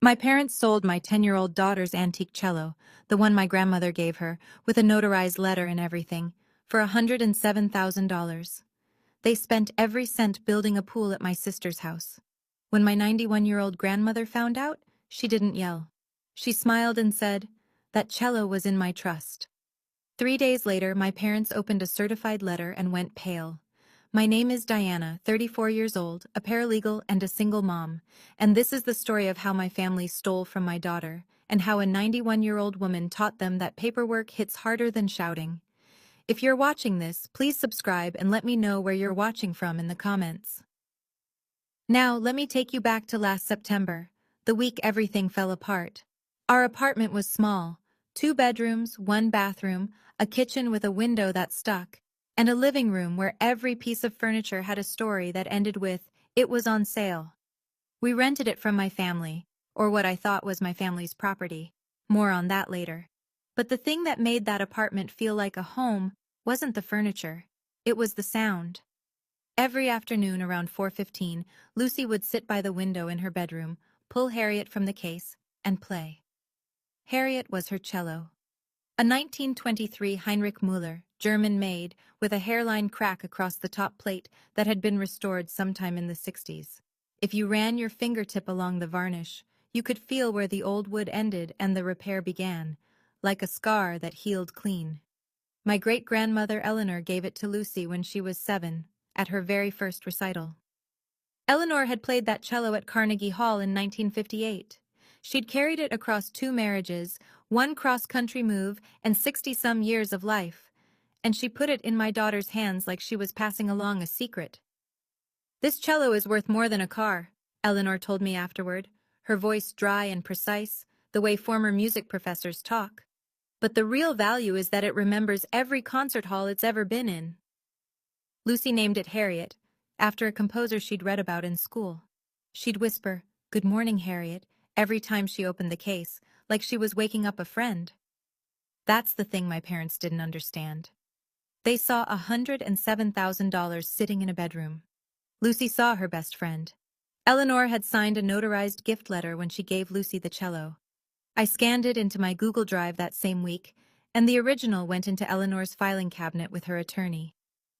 My parents sold my 10-year-old daughter's antique cello, the one my grandmother gave her, with a notarized letter and everything, for $107,000. They spent every cent building a pool at my sister's house. When my 91-year-old grandmother found out, she didn't yell. She smiled and said, "That cello was in my trust." 3 days later, my parents opened a certified letter and went pale. My name is Diana, 34 years old, a paralegal and a single mom, and this is the story of how my family stole from my daughter, and how a 91-year-old woman taught them that paperwork hits harder than shouting. If you're watching this, please subscribe and let me know where you're watching from in the comments. Now, let me take you back to last September, the week everything fell apart. Our apartment was small, 2 bedrooms, 1 bathroom, a kitchen with a window that stuck, and a living room where every piece of furniture had a story that ended with, "It was on sale." We rented it from my family, or what I thought was my family's property. More on that later. But the thing that made that apartment feel like a home wasn't the furniture. It was the sound. Every afternoon around 4:15, Lucy would sit by the window in her bedroom, pull Harriet from the case, and play. Harriet was her cello. A 1923 Heinrich Müller, German-made, with a hairline crack across the top plate that had been restored sometime in the 60s. If you ran your fingertip along the varnish, you could feel where the old wood ended and the repair began, like a scar that healed clean. My great-grandmother Eleanor gave it to Lucy when she was 7, at her very first recital. Eleanor had played that cello at Carnegie Hall in 1958. She'd carried it across 2 marriages, 1 cross-country move, and 60-some years of life, and she put it in my daughter's hands like she was passing along a secret. "This cello is worth more than a car," Eleanor told me afterward, her voice dry and precise, the way former music professors talk. "But the real value is that it remembers every concert hall it's ever been in." Lucy named it Harriet, after a composer she'd read about in school. She'd whisper, "Good morning, Harriet," every time she opened the case, like she was waking up a friend. That's the thing my parents didn't understand. They saw $107,000 sitting in a bedroom. Lucy saw her best friend. Eleanor had signed a notarized gift letter when she gave Lucy the cello. I scanned it into my Google Drive that same week, and the original went into Eleanor's filing cabinet with her attorney.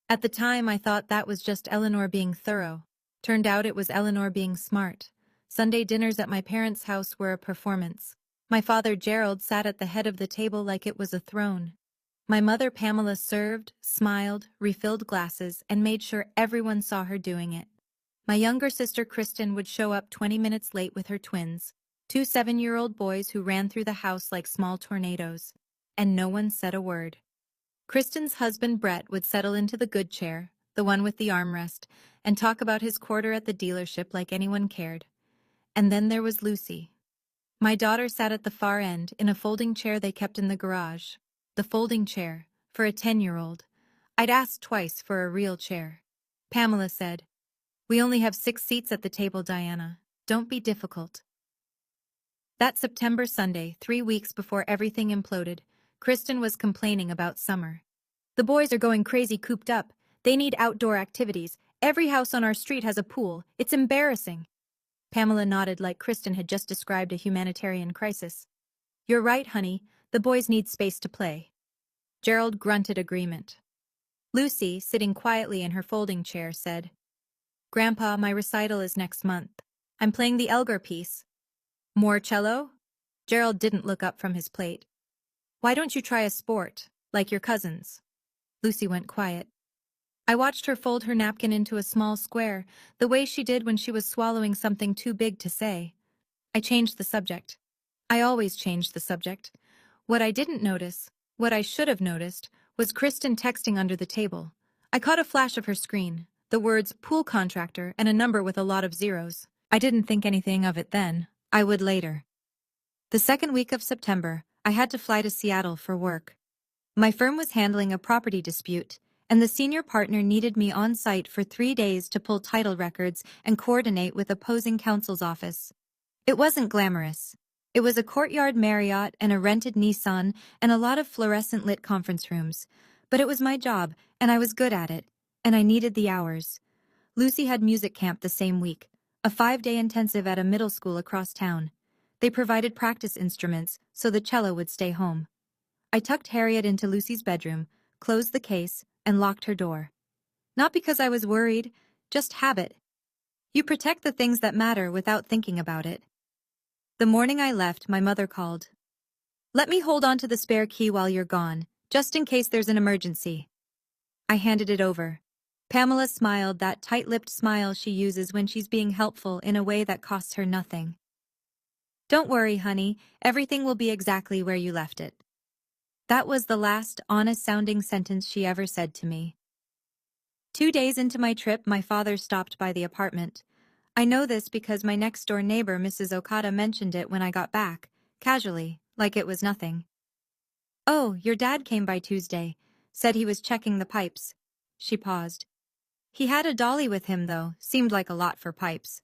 At the time, I thought that was just Eleanor being thorough. Turned out it was Eleanor being smart. Sunday dinners at my parents' house were a performance. My father Gerald sat at the head of the table like it was a throne. My mother Pamela served, smiled, refilled glasses, and made sure everyone saw her doing it. My younger sister Kristen would show up 20 minutes late with her twins, 2 7-year-old boys who ran through the house like small tornadoes, and no one said a word. Kristen's husband Brett would settle into the good chair, the one with the armrest, and talk about his quarter at the dealership like anyone cared. And then there was Lucy. My daughter sat at the far end in a folding chair they kept in the garage. The folding chair, for a 10-year-old. I'd asked twice for a real chair. Pamela said, "We only have 6 seats at the table, Diana. Don't be difficult." That September Sunday, 3 weeks before everything imploded, Kristen was complaining about summer. "The boys are going crazy cooped up. They need outdoor activities. Every house on our street has a pool. It's embarrassing." Pamela nodded like Kristen had just described a humanitarian crisis. "You're right, honey. The boys need space to play." Gerald grunted agreement. Lucy, sitting quietly in her folding chair, said, "Grandpa, my recital is next month. I'm playing the Elgar piece." "More cello?" Gerald didn't look up from his plate. "Why don't you try a sport, like your cousins?" Lucy went quiet. I watched her fold her napkin into a small square, the way she did when she was swallowing something too big to say. I changed the subject. I always changed the subject. What I didn't notice, what I should have noticed, was Kristen texting under the table. I caught a flash of her screen, the words "pool contractor" and a number with a lot of zeros. I didn't think anything of it then. I would later. The second week of September, I had to fly to Seattle for work. My firm was handling a property dispute, and the senior partner needed me on site for 3 days to pull title records and coordinate with opposing counsel's office. It wasn't glamorous. It was a courtyard Marriott and a rented Nissan and a lot of fluorescent lit conference rooms. But it was my job, and I was good at it, and I needed the hours. Lucy had music camp the same week, a 5-day intensive at a middle school across town. They provided practice instruments so the cello would stay home. I tucked Harriet into Lucy's bedroom, closed the case, and locked her door. Not because I was worried, just habit. You protect the things that matter without thinking about it. The morning I left, my mother called. "Let me hold on to the spare key while you're gone, just in case there's an emergency." I handed it over. Pamela smiled, that tight-lipped smile she uses when she's being helpful in a way that costs her nothing. "Don't worry, honey, everything will be exactly where you left it." That was the last honest-sounding sentence she ever said to me. 2 days into my trip, my father stopped by the apartment. I know this because my next-door neighbor, Mrs. Okada, mentioned it when I got back, casually, like it was nothing. "Oh, your dad came by Tuesday. Said he was checking the pipes." She paused. "He had a dolly with him, though. Seemed like a lot for pipes."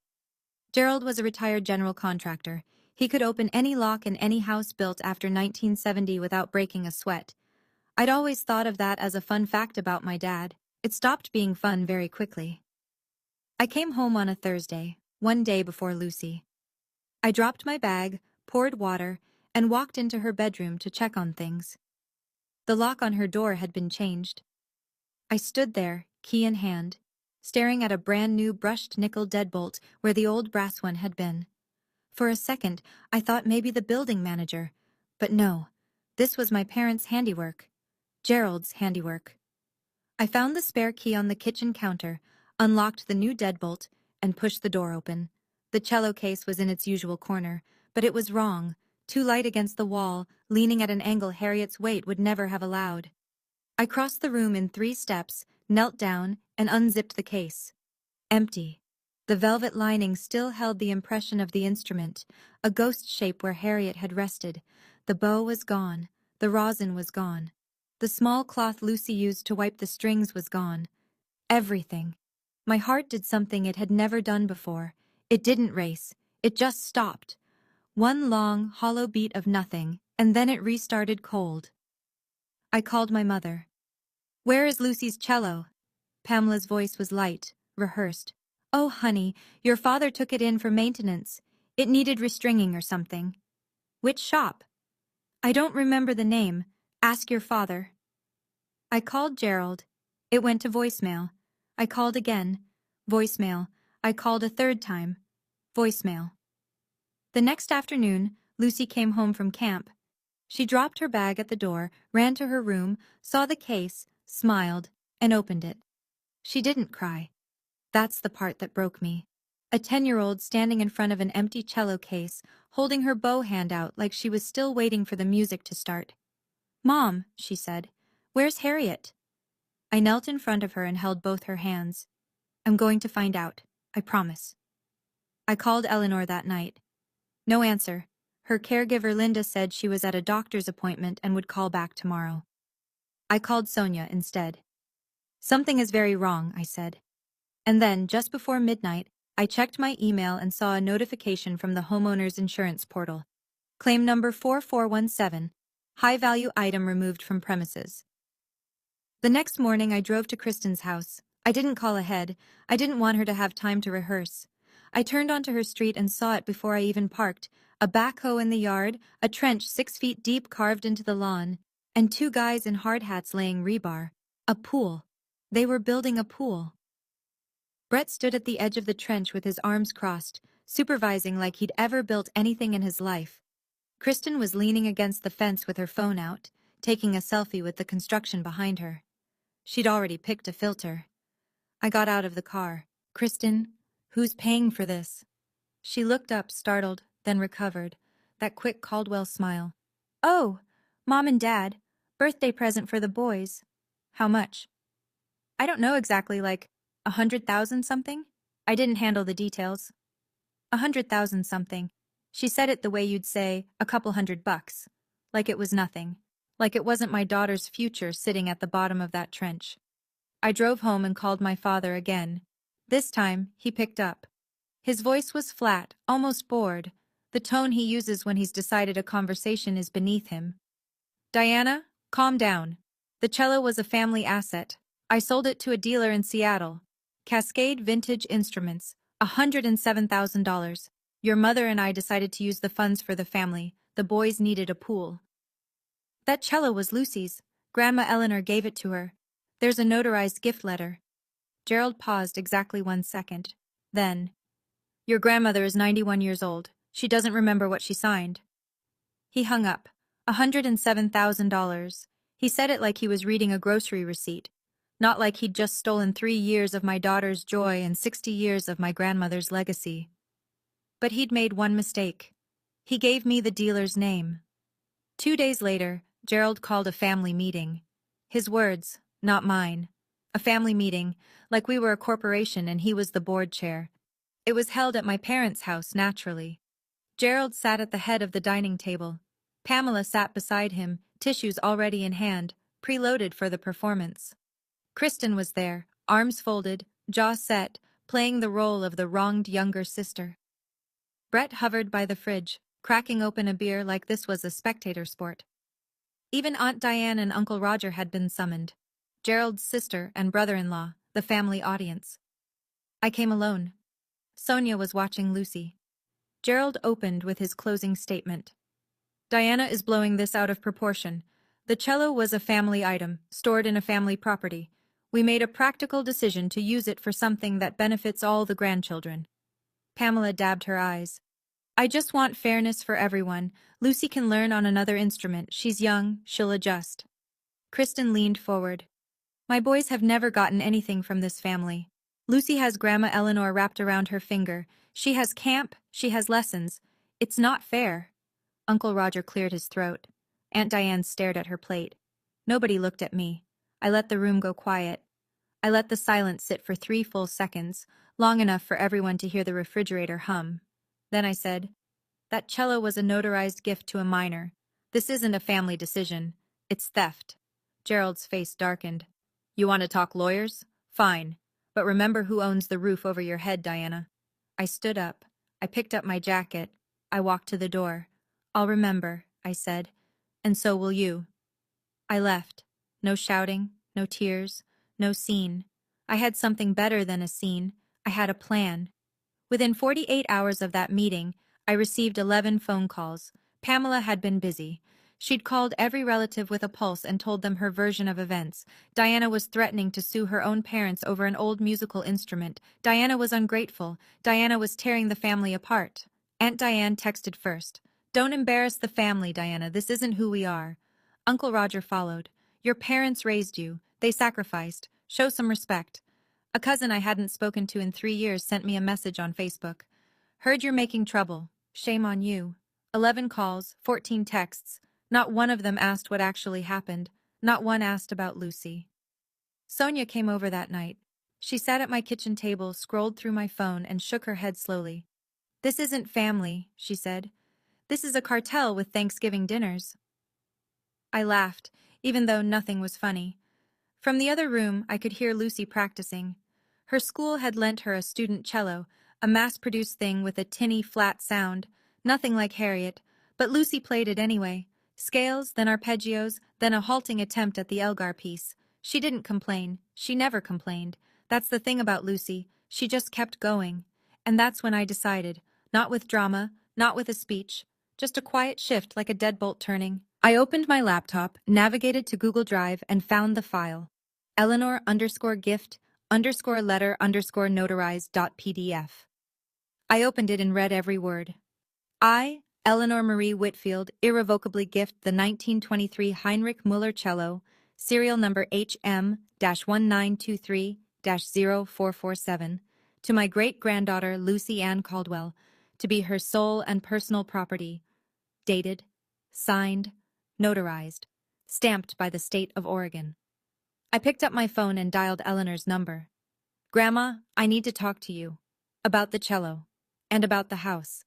Gerald was a retired general contractor. He could open any lock in any house built after 1970 without breaking a sweat. I'd always thought of that as a fun fact about my dad. It stopped being fun very quickly. I came home on a Thursday, one day before Lucy. I dropped my bag, poured water, and walked into her bedroom to check on things. The lock on her door had been changed. I stood there, key in hand, staring at a brand-new brushed nickel deadbolt where the old brass one had been. For a second, I thought maybe the building manager. But no, this was my parents' handiwork. Gerald's handiwork. I found the spare key on the kitchen counter, unlocked the new deadbolt, and pushed the door open. The cello case was in its usual corner, but it was wrong, too light against the wall, leaning at an angle Harriet's weight would never have allowed. I crossed the room in 3 steps, knelt down, and unzipped the case. Empty. The velvet lining still held the impression of the instrument, a ghost shape where Harriet had rested. The bow was gone. The rosin was gone. The small cloth Lucy used to wipe the strings was gone. Everything. My heart did something it had never done before. It didn't race. It just stopped. One long, hollow beat of nothing, and then it restarted cold. I called my mother. "Where is Lucy's cello?" Pamela's voice was light, rehearsed. "Oh, honey, your father took it in for maintenance. It needed restringing or something." "Which shop?" "I don't remember the name. Ask your father." I called Gerald. It went to voicemail. I called again. Voicemail. I called a third time. Voicemail. The next afternoon, Lucy came home from camp. She dropped her bag at the door, ran to her room, saw the case, smiled, and opened it. She didn't cry. That's the part that broke me. A 10-year-old standing in front of an empty cello case, holding her bow hand out like she was still waiting for the music to start. "Mom," she said, "where's Harriet?" I knelt in front of her and held both her hands. "I'm going to find out. I promise." I called Eleanor that night. No answer. Her caregiver Linda said she was at a doctor's appointment and would call back tomorrow. I called Sonia instead. "Something is very wrong," I said. And then, just before midnight, I checked my email and saw a notification from the homeowner's insurance portal. Claim number 4417, high-value item removed from premises. The next morning, I drove to Kristen's house. I didn't call ahead. I didn't want her to have time to rehearse. I turned onto her street and saw it before I even parked. A backhoe in the yard, a trench 6 feet deep carved into the lawn, and 2 guys in hard hats laying rebar. A pool. They were building a pool. Brett stood at the edge of the trench with his arms crossed, supervising like he'd ever built anything in his life. Kristen was leaning against the fence with her phone out, taking a selfie with the construction behind her. She'd already picked a filter. I got out of the car. "Kristen, who's paying for this?" She looked up, startled, then recovered. That quick Caldwell smile. "Oh, Mom and Dad. Birthday present for the boys." "How much?" "I don't know exactly, like 100,000 something?" I didn't handle the details. 100,000 something. She said it the way you'd say a couple $100. Like it was nothing. Like it wasn't my daughter's future sitting at the bottom of that trench. I drove home and called my father again. This time, he picked up. His voice was flat, almost bored, the tone he uses when he's decided a conversation is beneath him. "Diana, calm down. The cello was a family asset. I sold it to a dealer in Seattle. Cascade Vintage Instruments, $107,000. Your mother and I decided to use the funds for the family. The boys needed a pool. That cello was Lucy's. Grandma Eleanor gave it to her. There's a notarized gift letter. Gerald paused exactly 1 second. Then, your grandmother is 91 years old. She doesn't remember what she signed. He hung up. $107,000. He said it like he was reading a grocery receipt. Not like he'd just stolen 3 years of my daughter's joy and 60 years of my grandmother's legacy. But he'd made one mistake. He gave me the dealer's name. 2 days later, Gerald called a family meeting. His words, not mine. A family meeting, like we were a corporation and he was the board chair. It was held at my parents' house, naturally. Gerald sat at the head of the dining table. Pamela sat beside him, tissues already in hand, preloaded for the performance. Kristen was there, arms folded, jaw set, playing the role of the wronged younger sister. Brett hovered by the fridge, cracking open a beer like this was a spectator sport. Even Aunt Diane and Uncle Roger had been summoned. Gerald's sister and brother-in-law, the family audience. I came alone. Sonia was watching Lucy. Gerald opened with his closing statement. Diana is blowing this out of proportion. The cello was a family item, stored in a family property. We made a practical decision to use it for something that benefits all the grandchildren. Pamela dabbed her eyes. I just want fairness for everyone. Lucy can learn on another instrument. She's young, she'll adjust. Kristen leaned forward. My boys have never gotten anything from this family. Lucy has Grandma Eleanor wrapped around her finger. She has camp, she has lessons. It's not fair. Uncle Roger cleared his throat. Aunt Diane stared at her plate. Nobody looked at me. I let the room go quiet. I let the silence sit for 3 full seconds, long enough for everyone to hear the refrigerator hum. Then I said, that cello was a notarized gift to a minor. This isn't a family decision. It's theft. Gerald's face darkened. You want to talk lawyers? Fine. But remember who owns the roof over your head, Diana. I stood up. I picked up my jacket. I walked to the door. I'll remember, I said. And so will you. I left. No shouting, no tears, no scene. I had something better than a scene. I had a plan. Within 48 hours of that meeting, I received 11 phone calls. Pamela had been busy. She'd called every relative with a pulse and told them her version of events. Diana was threatening to sue her own parents over an old musical instrument. Diana was ungrateful. Diana was tearing the family apart. Aunt Diane texted first. Don't embarrass the family, Diana. This isn't who we are. Uncle Roger followed. Your parents raised you. They sacrificed. Show some respect. A cousin I hadn't spoken to in 3 years sent me a message on Facebook. Heard you're making trouble. Shame on you. 11 calls, 14 texts. Not one of them asked what actually happened. Not one asked about Lucy. Sonia came over that night. She sat at my kitchen table, scrolled through my phone, and shook her head slowly. This isn't family, she said. This is a cartel with Thanksgiving dinners. I laughed, even though nothing was funny. From the other room, I could hear Lucy practicing. Her school had lent her a student cello, a mass-produced thing with a tinny, flat sound, nothing like Harriet, but Lucy played it anyway. Scales, then arpeggios, then a halting attempt at the Elgar piece. She didn't complain. She never complained. That's the thing about Lucy. She just kept going. And that's when I decided, not with drama, not with a speech, just a quiet shift like a deadbolt turning. I opened my laptop, navigated to Google Drive, and found the file. Eleanor_gift_letter_notarized.pdf. I opened it and read every word. I, Eleanor Marie Whitfield, irrevocably gift the 1923 Heinrich Müller cello, serial number HM-1923-0447, to my great-granddaughter Lucy Ann Caldwell, to be her sole and personal property, dated, signed, notarized, stamped by the state of Oregon. I picked up my phone and dialed Eleanor's number. Grandma, I need to talk to you. About the cello. And about the house.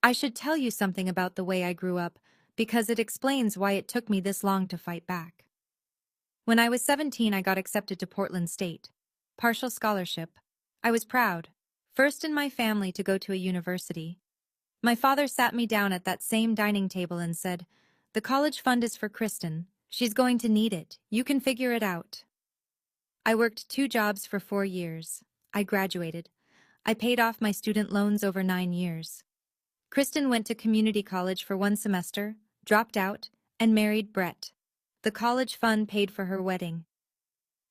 I should tell you something about the way I grew up, because it explains why it took me this long to fight back. When I was 17, I got accepted to Portland State. Partial scholarship. I was proud. First in my family to go to a university. My father sat me down at that same dining table and said, the college fund is for Kristen. She's going to need it. You can figure it out. I worked 2 jobs for 4 years. I graduated. I paid off my student loans over 9 years. Kristen went to community college for 1 semester, dropped out, and married Brett. The college fund paid for her wedding.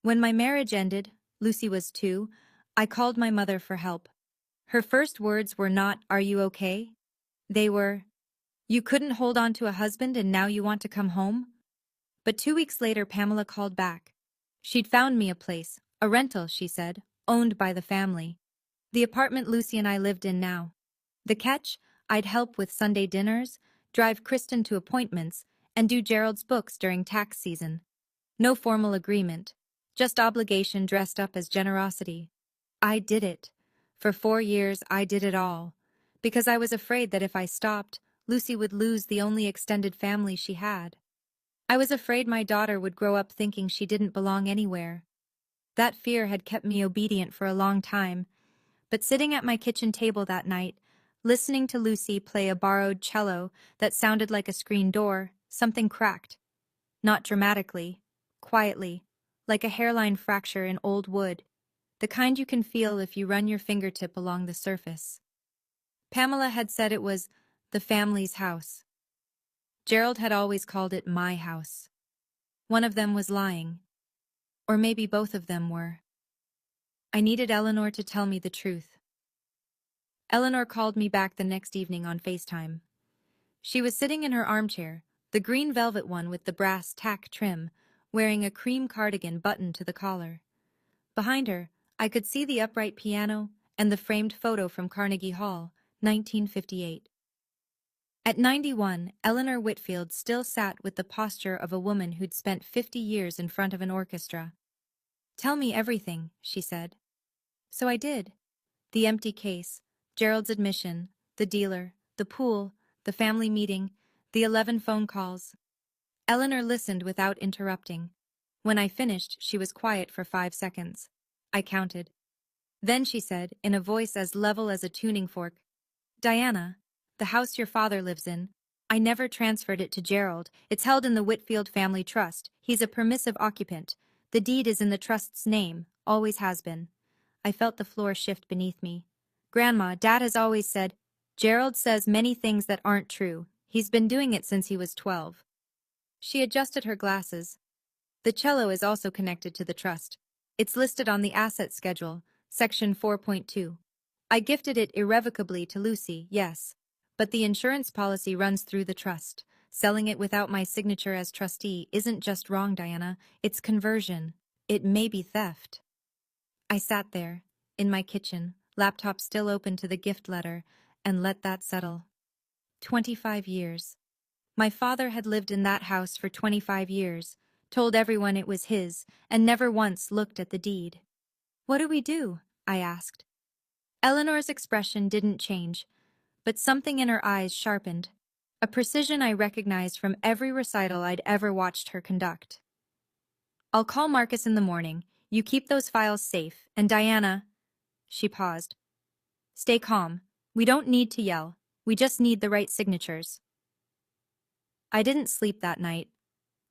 When my marriage ended, Lucy was 2, I called my mother for help. Her first words were not, "Are you okay?" They were, "You couldn't hold on to a husband and now you want to come home?" But 2 weeks later, Pamela called back. She'd found me a place, a rental, she said, owned by the family. The apartment Lucy and I lived in now. The catch? I'd help with Sunday dinners, drive Kristen to appointments, and do Gerald's books during tax season. No formal agreement, just obligation dressed up as generosity. I did it. For 4 years, I did it all. Because I was afraid that if I stopped, Lucy would lose the only extended family she had. I was afraid my daughter would grow up thinking she didn't belong anywhere. That fear had kept me obedient for a long time, but sitting at my kitchen table that night, listening to Lucy play a borrowed cello that sounded like a screen door, something cracked. Not dramatically, quietly, like a hairline fracture in old wood, the kind you can feel if you run your fingertip along the surface. Pamela had said it was the family's house. Gerald had always called it my house. One of them was lying. Or maybe both of them were. I needed Eleanor to tell me the truth. Eleanor called me back the next evening on FaceTime. She was sitting in her armchair, the green velvet one with the brass tack trim, wearing a cream cardigan buttoned to the collar. Behind her, I could see the upright piano and the framed photo from Carnegie Hall, 1958. At 91, Eleanor Whitfield still sat with the posture of a woman who'd spent 50 years in front of an orchestra. "Tell me everything," she said. So I did. The empty case, Gerald's admission, the dealer, the pool, the family meeting, the 11 phone calls. Eleanor listened without interrupting. When I finished, she was quiet for 5 seconds. I counted. Then she said, in a voice as level as a tuning fork, "Diana, the house your father lives in, I never transferred it to Gerald. It's held in the Whitfield family trust. He's a permissive occupant. The deed is in the trust's name, always has been." I felt the floor shift beneath me. "Grandma, Dad has always said, Gerald says many things that aren't true. He's been doing it since he was 12. She adjusted her glasses. "The cello is also connected to the trust. It's listed on the asset schedule, section 4.2. I gifted it irrevocably to Lucy, yes. But the insurance policy runs through the trust. Selling it without my signature as trustee isn't just wrong, Diana. It's conversion. It may be theft." I sat there, in my kitchen, laptop still open to the gift letter, and let that settle. 25 years. My father had lived in that house for 25 years, told everyone it was his, and never once looked at the deed. "What do we do?" I asked. Eleanor's expression didn't change, but something in her eyes sharpened, a precision I recognized from every recital I'd ever watched her conduct. "I'll call Marcus in the morning. You keep those files safe, and Diana—" She paused. "Stay calm. We don't need to yell. We just need the right signatures." I didn't sleep that night.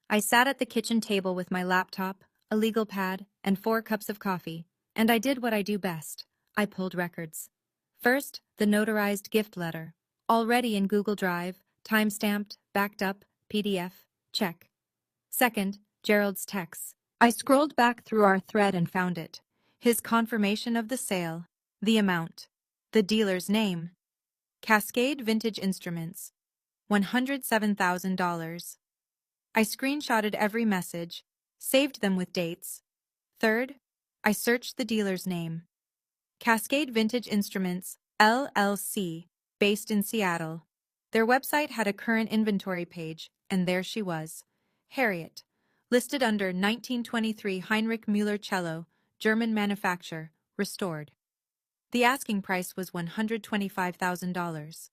I sat at the kitchen table with my laptop, a legal pad, and 4 cups of coffee, and I did what I do best. I pulled records. First, the notarized gift letter. Already in Google Drive, time-stamped, backed up, PDF, check. Second, Gerald's texts. I scrolled back through our thread and found it. His confirmation of the sale, the amount, the dealer's name. Cascade Vintage Instruments, $107,000. I screenshotted every message, saved them with dates. Third, I searched the dealer's name. Cascade Vintage Instruments, LLC, based in Seattle. Their website had a current inventory page, and there she was. Harriet, listed under 1923 Heinrich Müller cello, German manufacture, restored. The asking price was $125,000.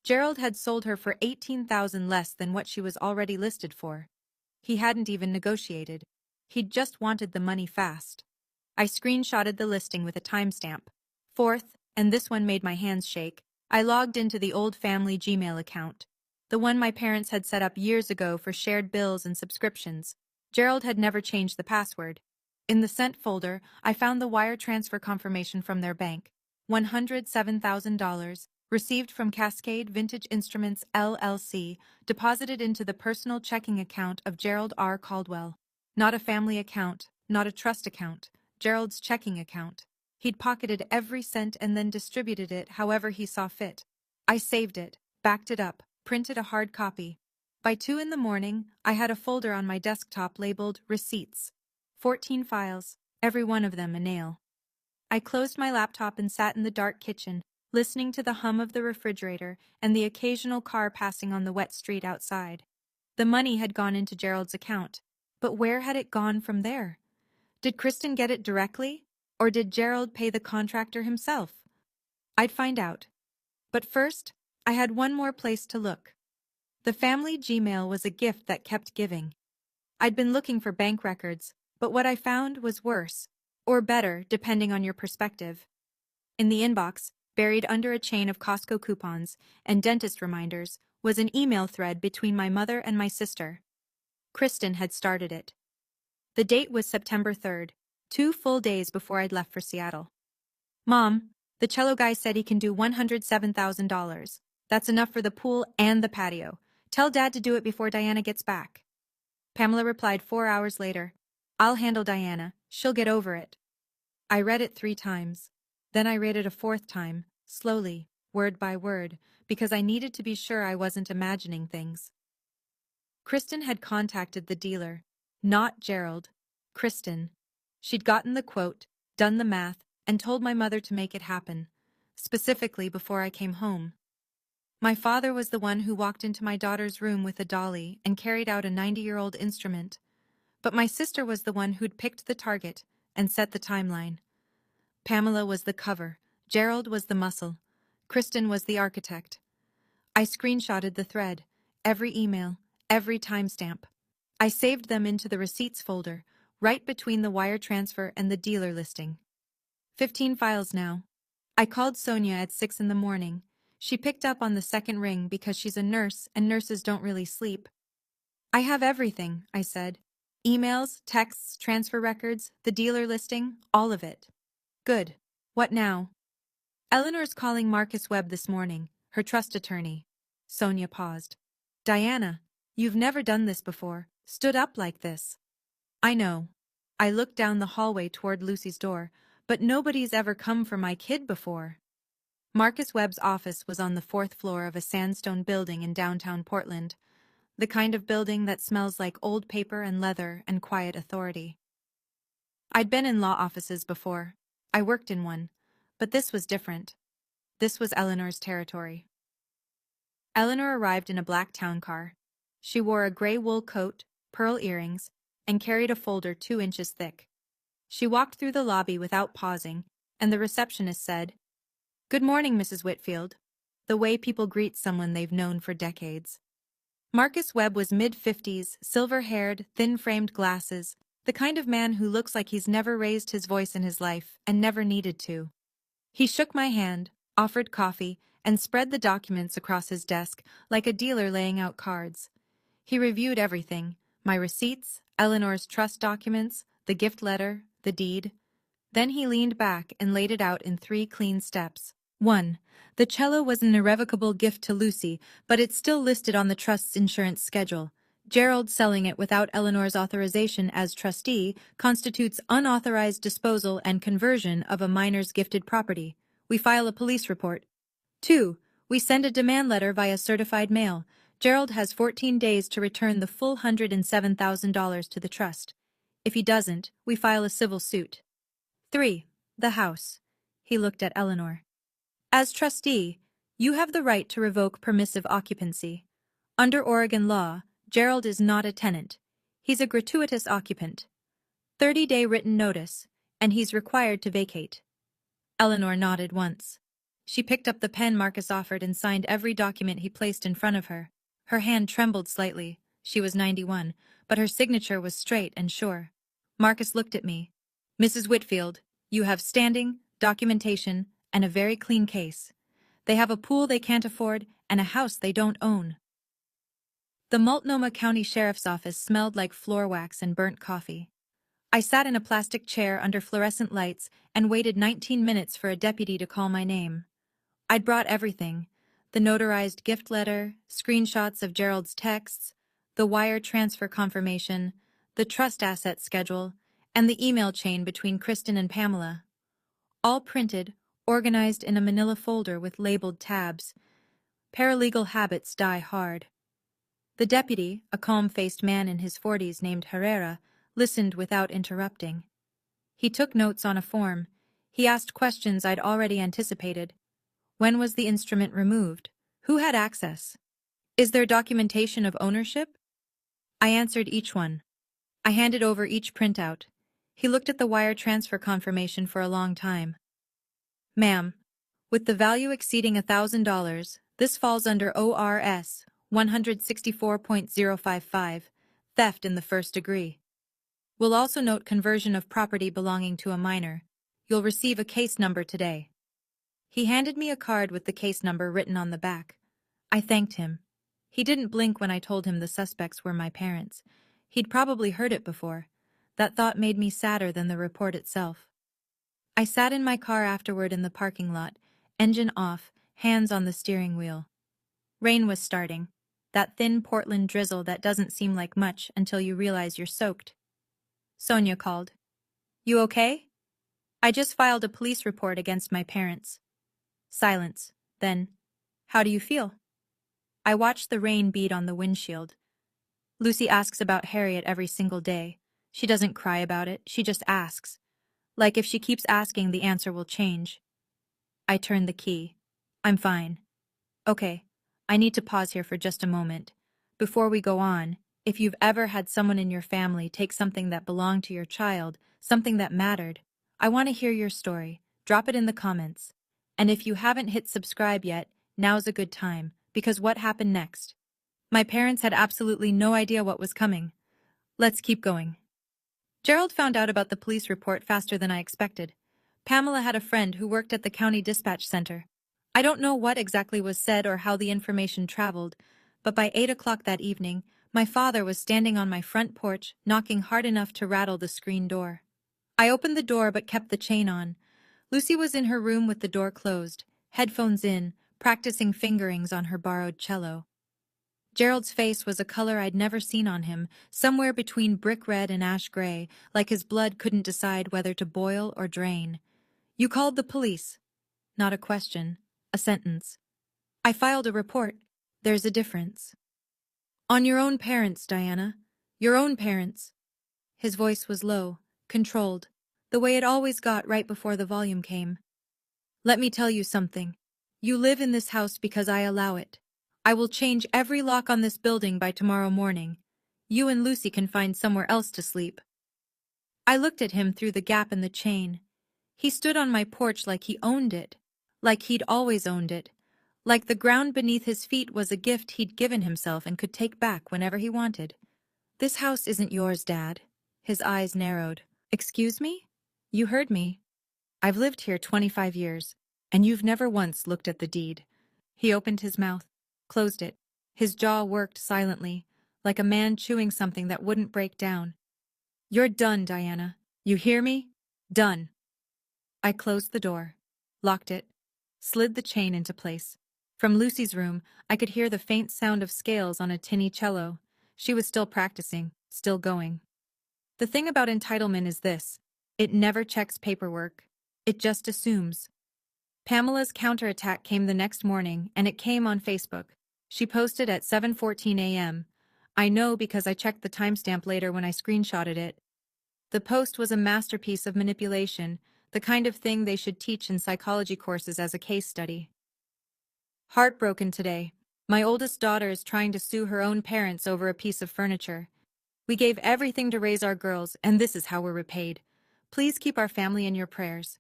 Gerald had sold her for $18,000 less than what she was already listed for. He hadn't even negotiated. He'd just wanted the money fast. I screenshotted the listing with a timestamp. Fourth, and this one made my hands shake, I logged into the old family Gmail account, the one my parents had set up years ago for shared bills and subscriptions. Gerald had never changed the password. In the sent folder, I found the wire transfer confirmation from their bank. $107,000, Received from Cascade Vintage Instruments LLC, deposited into the personal checking account of Gerald R. Caldwell. Not a family account, not a trust account, Gerald's checking account. He'd pocketed every cent and then distributed it however he saw fit. I saved it, backed it up, printed a hard copy. By 2 in the morning, I had a folder on my desktop labeled Receipts. 14 files, every one of them a nail. I closed my laptop and sat in the dark kitchen, listening to the hum of the refrigerator and the occasional car passing on the wet street outside. The money had gone into Gerald's account, but where had it gone from there? Did Kristen get it directly, or did Gerald pay the contractor himself? I'd find out. But first, I had one more place to look. The family Gmail was a gift that kept giving. I'd been looking for bank records, but what I found was worse, or better, depending on your perspective. In the inbox, buried under a chain of Costco coupons and dentist reminders, was an email thread between my mother and my sister. Kristen had started it. The date was September 3rd, 2 full days before I'd left for Seattle. Mom, the cello guy said he can do $107,000. That's enough for the pool and the patio. Tell Dad to do it before Diana gets back. Pamela replied 4 hours later. I'll handle Diana. She'll get over it. I read it 3 times. Then I read it a 4th time, slowly, word by word, because I needed to be sure I wasn't imagining things. Kristen had contacted the dealer. Not Gerald. Kristen. She'd gotten the quote, done the math, and told my mother to make it happen, specifically before I came home. My father was the one who walked into my daughter's room with a dolly and carried out a 90-year-old instrument, but my sister was the one who'd picked the target and set the timeline. Pamela was the cover, Gerald was the muscle, Kristen was the architect. I screenshotted the thread, every email, every timestamp. I saved them into the receipts folder, right between the wire transfer and the dealer listing. 15 files now. I called Sonia at 6 in the morning. She picked up on the second ring because she's a nurse and nurses don't really sleep. I have everything, I said. Emails, texts, transfer records, the dealer listing, all of it. Good. What now? Eleanor's calling Marcus Webb this morning, her trust attorney. Sonia paused. Diana, you've never done this before, stood up like this. I know. I looked down the hallway toward Lucy's door, but nobody's ever come for my kid before. Marcus Webb's office was on the 4th floor of a sandstone building in downtown Portland, the kind of building that smells like old paper and leather and quiet authority. I'd been in law offices before. I worked in one, but this was different. This was Eleanor's territory. Eleanor arrived in a black town car. She wore a gray wool coat, pearl earrings, and carried a folder 2 inches thick. She walked through the lobby without pausing, and the receptionist said, "Good morning, Mrs. Whitfield," the way people greet someone they've known for decades. Marcus Webb was mid-50s, silver-haired, thin-framed glasses, the kind of man who looks like he's never raised his voice in his life and never needed to. He shook my hand, offered coffee, and spread the documents across his desk like a dealer laying out cards. He reviewed everything, my receipts, Eleanor's trust documents, the gift letter, the deed. Then he leaned back and laid it out in 3 clean steps. 1. The cello was an irrevocable gift to Lucy, but it's still listed on the trust's insurance schedule. Gerald selling it without Eleanor's authorization as trustee constitutes unauthorized disposal and conversion of a minor's gifted property. We file a police report. 2. We send a demand letter via certified mail. Gerald has 14 days to return the full $107,000 to the trust. If he doesn't, we file a civil suit. 3. The house. He looked at Eleanor. As trustee, you have the right to revoke permissive occupancy. Under Oregon law, Gerald is not a tenant. He's a gratuitous occupant. 30-day written notice, and he's required to vacate. Eleanor nodded once. She picked up the pen Marcus offered and signed every document he placed in front of her. Her hand trembled slightly. She was 91, but her signature was straight and sure. Marcus looked at me. Mrs. Whitfield, you have standing, documentation, and a very clean case. They have a pool they can't afford and a house they don't own. The Multnomah County Sheriff's Office smelled like floor wax and burnt coffee. I sat in a plastic chair under fluorescent lights and waited 19 minutes for a deputy to call my name. I'd brought everything: the notarized gift letter, screenshots of Gerald's texts, the wire transfer confirmation, the trust asset schedule, and the email chain between Kristen and Pamela. All printed, organized in a manila folder with labeled tabs. Paralegal habits die hard. The deputy, a calm-faced man in his 40s named Herrera, listened without interrupting. He took notes on a form. He asked questions I'd already anticipated. When was the instrument removed? Who had access? Is there documentation of ownership? I answered each one. I handed over each printout. He looked at the wire transfer confirmation for a long time. Ma'am, with the value exceeding $1,000, this falls under ORS 164.055, theft in the first degree. We'll also note conversion of property belonging to a minor. You'll receive a case number today. He handed me a card with the case number written on the back. I thanked him. He didn't blink when I told him the suspects were my parents. He'd probably heard it before. That thought made me sadder than the report itself. I sat in my car afterward in the parking lot, engine off, hands on the steering wheel. Rain was starting, that thin Portland drizzle that doesn't seem like much until you realize you're soaked. Sonia called. You okay? I just filed a police report against my parents. Silence. Then, how do you feel? I watched the rain bead on the windshield. Lucy asks about Harriet every single day. She doesn't cry about it, she just asks. Like if she keeps asking, the answer will change. I turned the key. I'm fine. Okay, I need to pause here for just a moment. Before we go on, if you've ever had someone in your family take something that belonged to your child, something that mattered, I want to hear your story. Drop it in the comments. And if you haven't hit subscribe yet, now's a good time, because what happened next? My parents had absolutely no idea what was coming. Let's keep going. Gerald found out about the police report faster than I expected. Pamela had a friend who worked at the county dispatch center. I don't know what exactly was said or how the information traveled, but by 8 o'clock that evening, my father was standing on my front porch, knocking hard enough to rattle the screen door. I opened the door but kept the chain on. Lucy was in her room with the door closed, headphones in, practicing fingerings on her borrowed cello. Gerald's face was a color I'd never seen on him, somewhere between brick red and ash gray, like his blood couldn't decide whether to boil or drain. You called the police. Not a question, a sentence. I filed a report. There's a difference. On your own parents, Diana. Your own parents. His voice was low, controlled, the way it always got right before the volume came. Let me tell you something. You live in this house because I allow it. I will change every lock on this building by tomorrow morning. You and Lucy can find somewhere else to sleep. I looked at him through the gap in the chain. He stood on my porch like he owned it, like he'd always owned it, like the ground beneath his feet was a gift he'd given himself and could take back whenever he wanted. This house isn't yours, Dad. His eyes narrowed. Excuse me? You heard me. I've lived here 25 years, and you've never once looked at the deed. He opened his mouth, closed it. His jaw worked silently, like a man chewing something that wouldn't break down. You're done, Diana. You hear me? Done. I closed the door, locked it, slid the chain into place. From Lucy's room, I could hear the faint sound of scales on a tinny cello. She was still practicing, still going. The thing about entitlement is this: it never checks paperwork. It just assumes. Pamela's counterattack came the next morning, and it came on Facebook. She posted at 7:14 a.m. I know because I checked the timestamp later when I screenshotted it. The post was a masterpiece of manipulation, the kind of thing they should teach in psychology courses as a case study. Heartbroken today. My oldest daughter is trying to sue her own parents over a piece of furniture. We gave everything to raise our girls, and this is how we're repaid. Please keep our family in your prayers.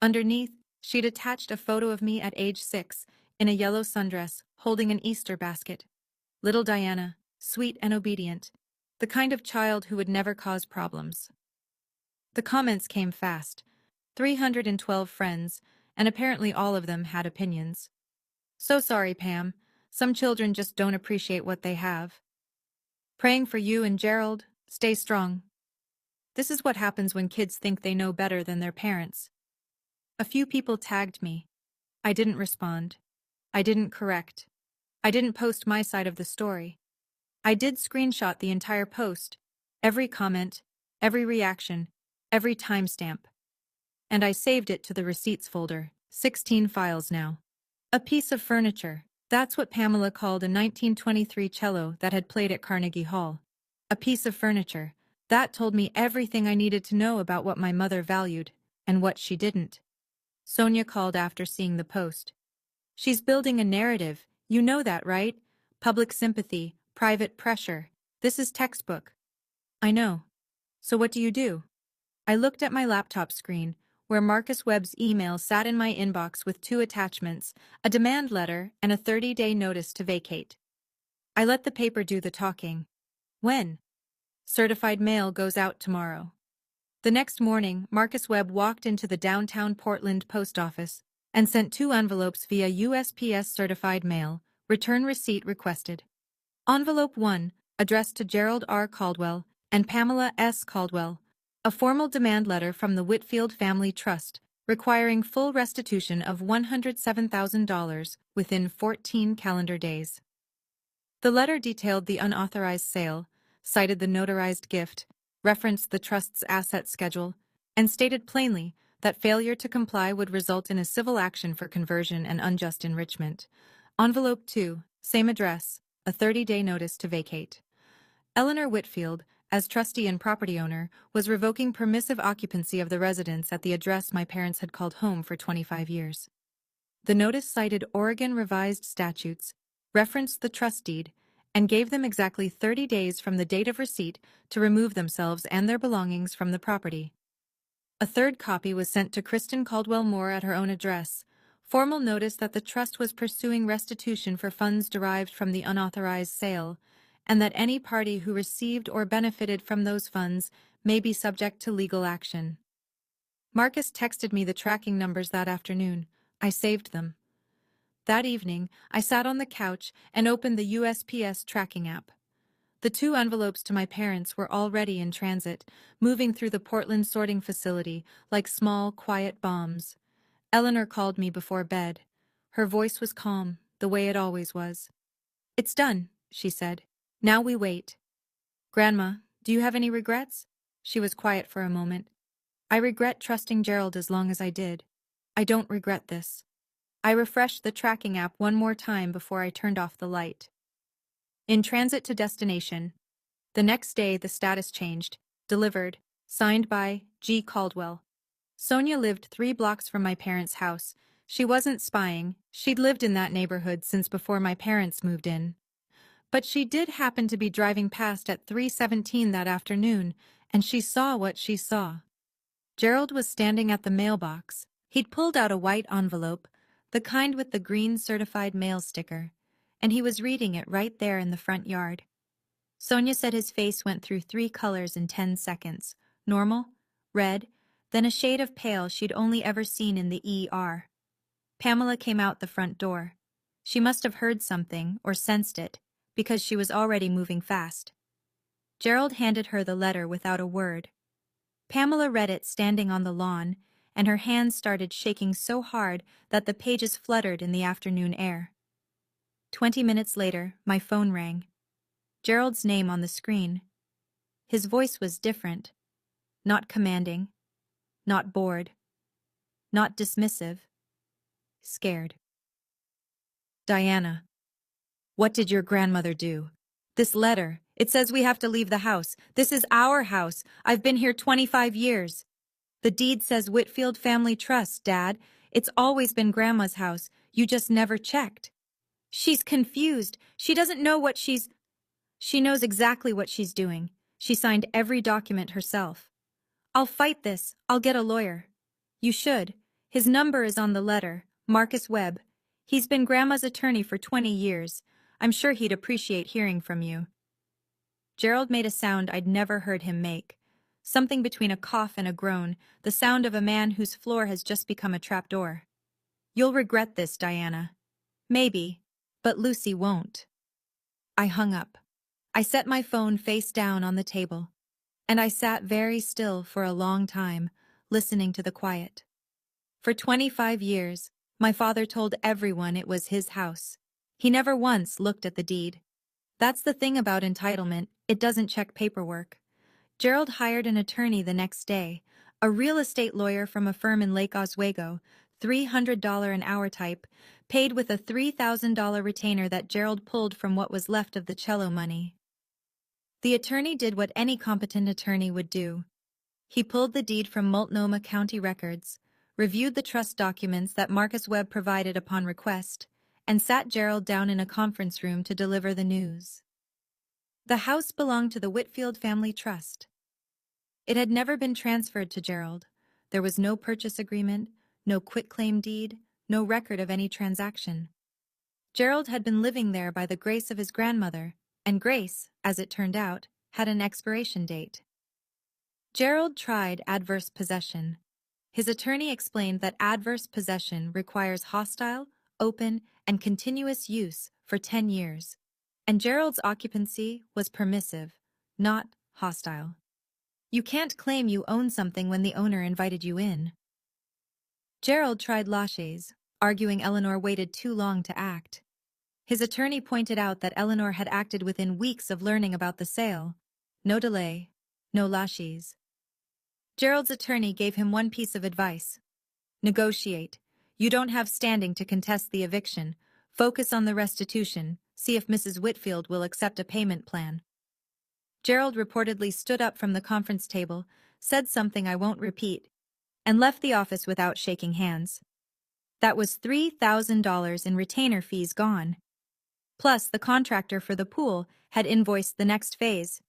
Underneath, she'd attached a photo of me at age 6, in a yellow sundress, holding an Easter basket. Little Diana, sweet and obedient, the kind of child who would never cause problems. The comments came fast. 312 friends, and apparently all of them had opinions. So sorry, Pam. Some children just don't appreciate what they have. Praying for you and Gerald. Stay strong. This is what happens when kids think they know better than their parents. A few people tagged me. I didn't respond. I didn't correct. I didn't post my side of the story. I did screenshot the entire post, every comment, every reaction, every timestamp. And I saved it to the receipts folder, 16 files now. A piece of furniture. That's what Pamela called a 1923 cello that had played at Carnegie Hall. A piece of furniture. That told me everything I needed to know about what my mother valued, and what she didn't. Sonia called after seeing the post. She's building a narrative, you know that, right? Public sympathy, private pressure. This is textbook. I know. So what do you do? I looked at my laptop screen, where Marcus Webb's email sat in my inbox with 2 attachments, a demand letter and a 30-day notice to vacate. I let the paper do the talking. When? Certified mail goes out tomorrow. The next morning, Marcus Webb walked into the downtown Portland post office and sent 2 envelopes via USPS certified mail, return receipt requested. Envelope 1, addressed to Gerald R. Caldwell and Pamela S. Caldwell, a formal demand letter from the Whitfield Family Trust, requiring full restitution of $107,000 within 14 calendar days. The letter detailed the unauthorized sale, cited the notarized gift, referenced the trust's asset schedule, and stated plainly that failure to comply would result in a civil action for conversion and unjust enrichment. Envelope 2, same address, a 30-day notice to vacate. Eleanor Whitfield, as trustee and property owner, was revoking permissive occupancy of the residence at the address my parents had called home for 25 years. The notice cited Oregon revised statutes, referenced the trust deed, and gave them exactly 30 days from the date of receipt to remove themselves and their belongings from the property. A third copy was sent to Kristen Caldwell Moore at her own address. Formal notice that the trust was pursuing restitution for funds derived from the unauthorized sale, and that any party who received or benefited from those funds may be subject to legal action. Marcus texted me the tracking numbers that afternoon. I saved them. That evening, I sat on the couch and opened the USPS tracking app. The 2 envelopes to my parents were already in transit, moving through the Portland sorting facility like small, quiet bombs. Eleanor called me before bed. Her voice was calm, the way it always was. "It's done," she said. "Now we wait." "Grandma, do you have any regrets?" She was quiet for a moment. "I regret trusting Gerald as long as I did. I don't regret this." I refreshed the tracking app one more time before I turned off the light. In transit to destination. The next day, the status changed. Delivered. Signed by G. Caldwell. Sonia lived 3 blocks from my parents' house. She wasn't spying. She'd lived in that neighborhood since before my parents moved in. But she did happen to be driving past at 3:17 that afternoon, and she saw what she saw. Gerald was standing at the mailbox. He'd pulled out a white envelope, the kind with the green certified mail sticker, and he was reading it right there in the front yard. Sonia said his face went through 3 colors in 10 seconds. Normal, red, then a shade of pale she'd only ever seen in the ER. Pamela came out the front door. She must have heard something or sensed it, because she was already moving fast. Gerald handed her the letter without a word. Pamela read it standing on the lawn, and her hands started shaking so hard that the pages fluttered in the afternoon air. 20 minutes later, my phone rang. Gerald's name on the screen. His voice was different. Not commanding. Not bored. Not dismissive. Scared. "Diana, what did your grandmother do? This letter, it says we have to leave the house. This is our house. I've been here 25 years. The deed says Whitfield Family Trust, Dad. It's always been Grandma's house. You just never checked." She's confused. She doesn't know what She knows exactly what she's doing. She signed every document herself. "I'll fight this. I'll get a lawyer." "You should. His number is on the letter. Marcus Webb. He's been Grandma's attorney for 20 years. I'm sure he'd appreciate hearing from you." Gerald made a sound I'd never heard him make. Something between a cough and a groan, the sound of a man whose floor has just become a trapdoor. "You'll regret this, Diana." "Maybe, but Lucy won't." I hung up. I set my phone face down on the table, and I sat very still for a long time, listening to the quiet. For 25 years, My father told everyone it was his house. He never once looked at the deed. That's the thing about entitlement, it doesn't check paperwork. Gerald hired an attorney the next day, a real estate lawyer from a firm in Lake Oswego, $300 an hour type, paid with a $3,000 retainer that Gerald pulled from what was left of the cello money. The attorney did what any competent attorney would do. He pulled the deed from Multnomah County records, reviewed the trust documents that Marcus Webb provided upon request, and sat Gerald down in a conference room to deliver the news. The house belonged to the Whitfield Family Trust. It had never been transferred to Gerald. There was no purchase agreement, no quitclaim deed, no record of any transaction. Gerald had been living there by the grace of his grandmother, and grace, as it turned out, had an expiration date. Gerald tried adverse possession. His attorney explained that adverse possession requires hostile, open, and continuous use for 10 years, and Gerald's occupancy was permissive, not hostile. You can't claim you own something when the owner invited you in. Gerald tried laches, arguing Eleanor waited too long to act. His attorney pointed out that Eleanor had acted within weeks of learning about the sale. No delay, no laches. Gerald's attorney gave him one piece of advice. Negotiate. You don't have standing to contest the eviction. Focus on the restitution. See if Mrs. Whitfield will accept a payment plan. Gerald reportedly stood up from the conference table, said something I won't repeat, and left the office without shaking hands. That was $3,000 in retainer fees gone. Plus, the contractor for the pool had invoiced the next phase,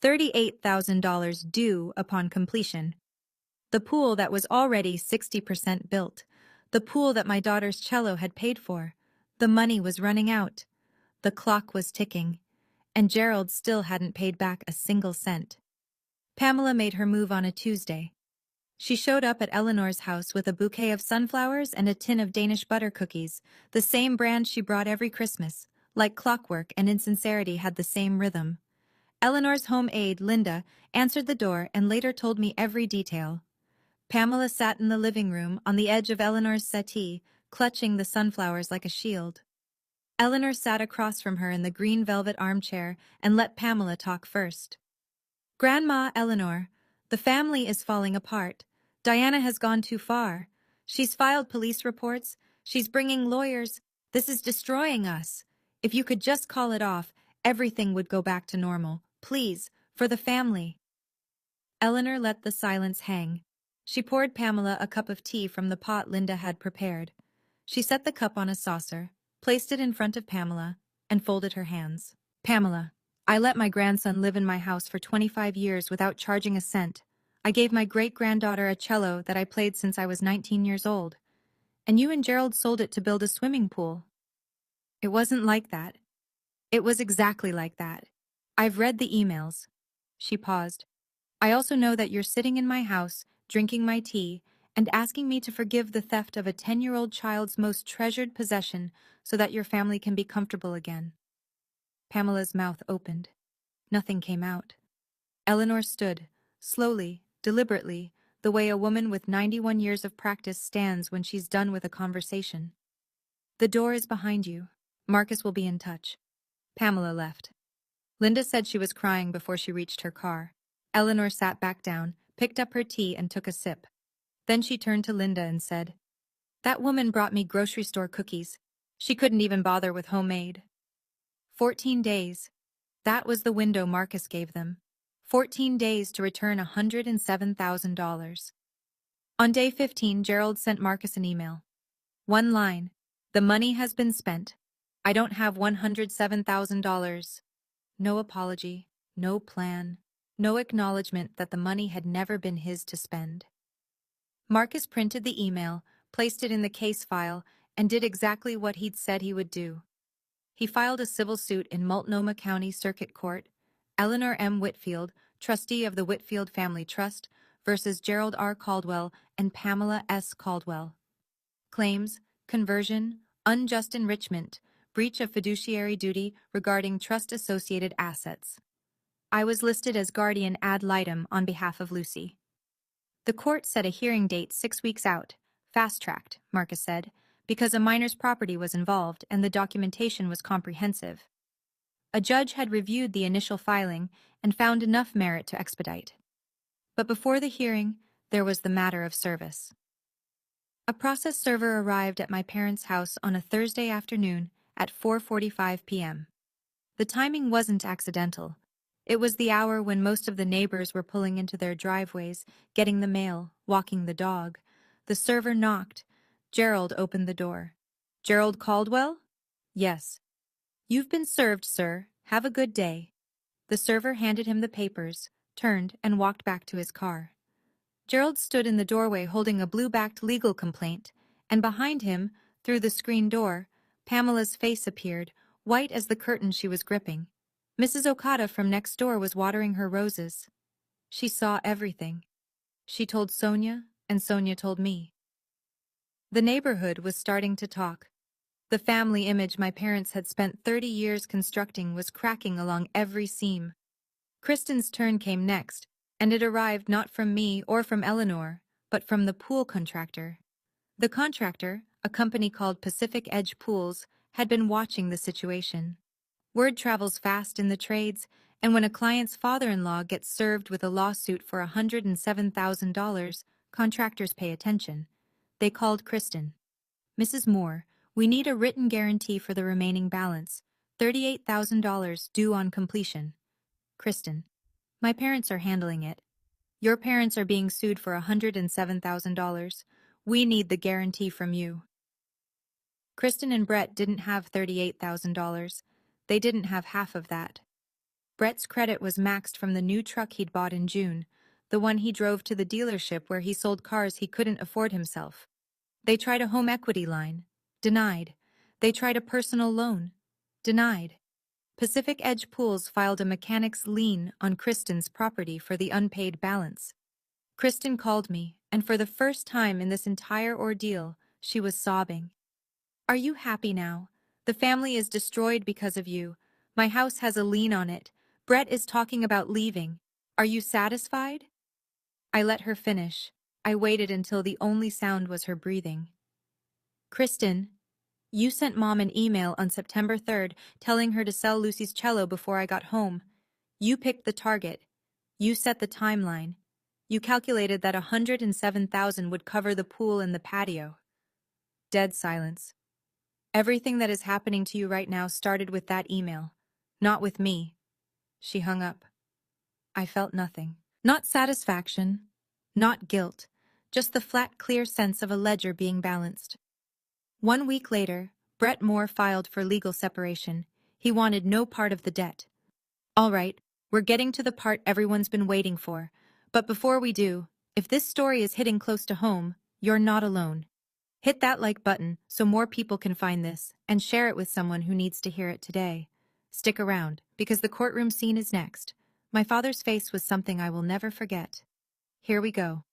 $38,000 due upon completion. The pool that was already 60% built, the pool that my daughter's cello had paid for. The money was running out. The clock was ticking, and Gerald still hadn't paid back a single cent. Pamela made her move on a Tuesday. She showed up at Eleanor's house with a bouquet of sunflowers and a tin of Danish butter cookies, the same brand she brought every Christmas. Like clockwork, and insincerity had the same rhythm. Eleanor's home aide, Linda, answered the door and later told me every detail. Pamela sat in the living room on the edge of Eleanor's settee, clutching the sunflowers like a shield. Eleanor sat across from her in the green velvet armchair and let Pamela talk first. Grandma Eleanor, the family is falling apart. Diana has gone too far. She's filed police reports. She's bringing lawyers. This is destroying us. If you could just call it off, everything would go back to normal. Please, for the family. Eleanor let the silence hang. She poured Pamela a cup of tea from the pot Linda had prepared. She set the cup on a saucer, placed it in front of Pamela, and folded her hands. Pamela, I let my grandson live in my house for 25 years without charging a cent. I gave my great-granddaughter a cello that I played since I was 19 years old. And you and Gerald sold it to build a swimming pool. It wasn't like that. It was exactly like that. I've read the emails. She paused. I also know that you're sitting in my house, drinking my tea, and asking me to forgive the theft of a 10-year-old child's most treasured possession so that your family can be comfortable again. Pamela's mouth opened. Nothing came out. Eleanor stood, slowly, deliberately, the way a woman with 91 years of practice stands when she's done with a conversation. The door is behind you. Marcus will be in touch. Pamela left. Linda said she was crying before she reached her car. Eleanor sat back down, picked up her tea and took a sip. Then she turned to Linda and said, "That woman brought me grocery store cookies. She couldn't even bother with homemade." 14 days. That was the window Marcus gave them. 14 days to return $107,000. On day 15, Gerald sent Marcus an email. One line. The money has been spent. I don't have $107,000. No apology, no plan, no acknowledgement that the money had never been his to spend. Marcus printed the email, placed it in the case file, and did exactly what he'd said he would do. He filed a civil suit in Multnomah County Circuit Court, Eleanor M. Whitfield, trustee of the Whitfield Family Trust, versus Gerald R. Caldwell and Pamela S. Caldwell. Claims: conversion, unjust enrichment, breach of fiduciary duty regarding trust-associated assets. I was listed as guardian ad litem on behalf of Lucy. The court set a hearing date 6 weeks out. Fast-tracked, Marcus said. because a minor's property was involved and the documentation was comprehensive. A judge had reviewed the initial filing and found enough merit to expedite. But before the hearing, there was the matter of service. A process server arrived at my parents' house on a Thursday afternoon at 4:45 p.m. The timing wasn't accidental. It was the hour when most of the neighbors were pulling into their driveways, getting the mail, walking the dog. The server knocked. Gerald opened the door. "Gerald Caldwell?" "Yes." "You've been served, sir. Have a good day." The server handed him the papers, turned, and walked back to his car. Gerald stood in the doorway holding a blue-backed legal complaint, and behind him, through the screen door, Pamela's face appeared, white as the curtain she was gripping. Mrs. Okada from next door was watering her roses. She saw everything. She told Sonia, and Sonia told me. The neighborhood was starting to talk. The family image my parents had spent 30 years constructing was cracking along every seam. Kristen's turn came next, and it arrived not from me or from Eleanor, but from the pool contractor. The contractor, a company called Pacific Edge Pools, had been watching the situation. Word travels fast in the trades, and when a client's father-in-law gets served with a lawsuit for $107,000, contractors pay attention. They called Kristen. "Mrs. Moore, we need a written guarantee for the remaining balance, $38,000 due on completion." "Kristen, my parents are handling it. Your parents are being sued for $107,000. We need the guarantee from you." Kristen and Brett didn't have $38,000. They didn't have half of that. Brett's credit was maxed from the new truck he'd bought in June, the one he drove to the dealership where he sold cars he couldn't afford himself. They tried a home equity line. Denied. They tried a personal loan. Denied. Pacific Edge Pools filed a mechanic's lien on Kristen's property for the unpaid balance. Kristen called me, and for the first time in this entire ordeal, she was sobbing. "Are you happy now? The family is destroyed because of you. My house has a lien on it. Brett is talking about leaving. Are you satisfied?" I let her finish. I waited until the only sound was her breathing. "Kristen, you sent Mom an email on September 3rd telling her to sell Lucy's cello before I got home. You picked the target. You set the timeline. You calculated that $107,000 would cover the pool and the patio." Dead silence. "Everything that is happening to you right now started with that email. Not with me." She hung up. I felt nothing. Not satisfaction. Not guilt. Just the flat, clear sense of a ledger being balanced. 1 week later, Brett Moore filed for legal separation. He wanted no part of the debt. "All right, we're getting to the part everyone's been waiting for. But before we do, if this story is hitting close to home, you're not alone. Hit that like button so more people can find this, and share it with someone who needs to hear it today. Stick around, because the courtroom scene is next. My father's face was something I will never forget. Here we go.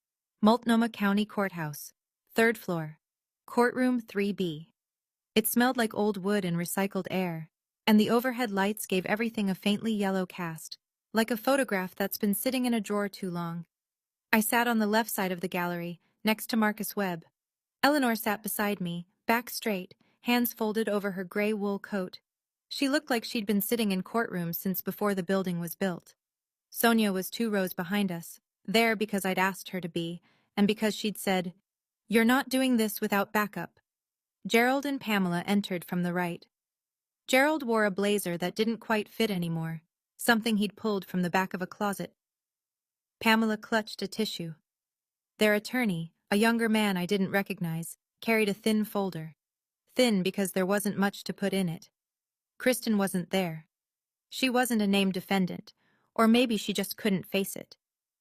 Multnomah County Courthouse. 3rd floor. Courtroom 3B. It smelled like old wood and recycled air, and the overhead lights gave everything a faintly yellow cast, like a photograph that's been sitting in a drawer too long. I sat on the left side of the gallery, next to Marcus Webb. Eleanor sat beside me, back straight, hands folded over her gray wool coat. She looked like she'd been sitting in courtrooms since before the building was built. Sonia was 2 rows behind us, there because I'd asked her to be, and because she'd said, "You're not doing this without backup." Gerald and Pamela entered from the right. Gerald wore a blazer that didn't quite fit anymore, something he'd pulled from the back of a closet. Pamela clutched a tissue. Their attorney, a younger man I didn't recognize, carried a thin folder. Thin because there wasn't much to put in it. Kristen wasn't there. She wasn't a named defendant, or maybe she just couldn't face it.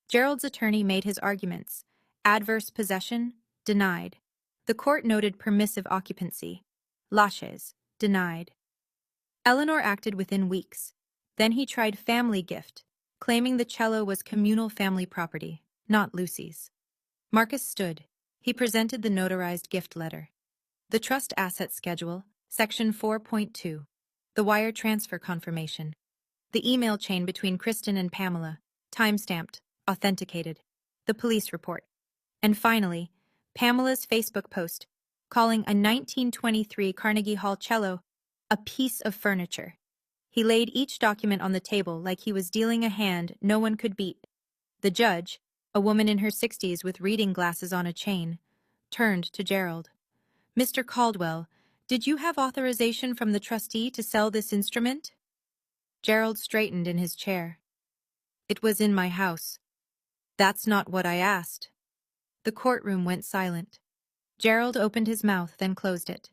Gerald's attorney made his arguments. Adverse possession, denied. The court noted permissive occupancy. Laches, denied. Eleanor acted within weeks. Then he tried family gift, claiming the cello was communal family property, not Lucy's. Marcus stood. He presented the notarized gift letter. The trust asset schedule, section 4.2. The wire transfer confirmation. The email chain between Kristen and Pamela, time-stamped, authenticated. The police report. And finally, Pamela's Facebook post, calling a 1923 Carnegie Hall cello a piece of furniture. He laid each document on the table like he was dealing a hand no one could beat. The judge, a woman in her 60s with reading glasses on a chain, turned to Gerald. "Mr. Caldwell, did you have authorization from the trustee to sell this instrument?" Gerald straightened in his chair. "It was in my house." "That's not what I asked." The courtroom went silent. Gerald opened his mouth, then closed it.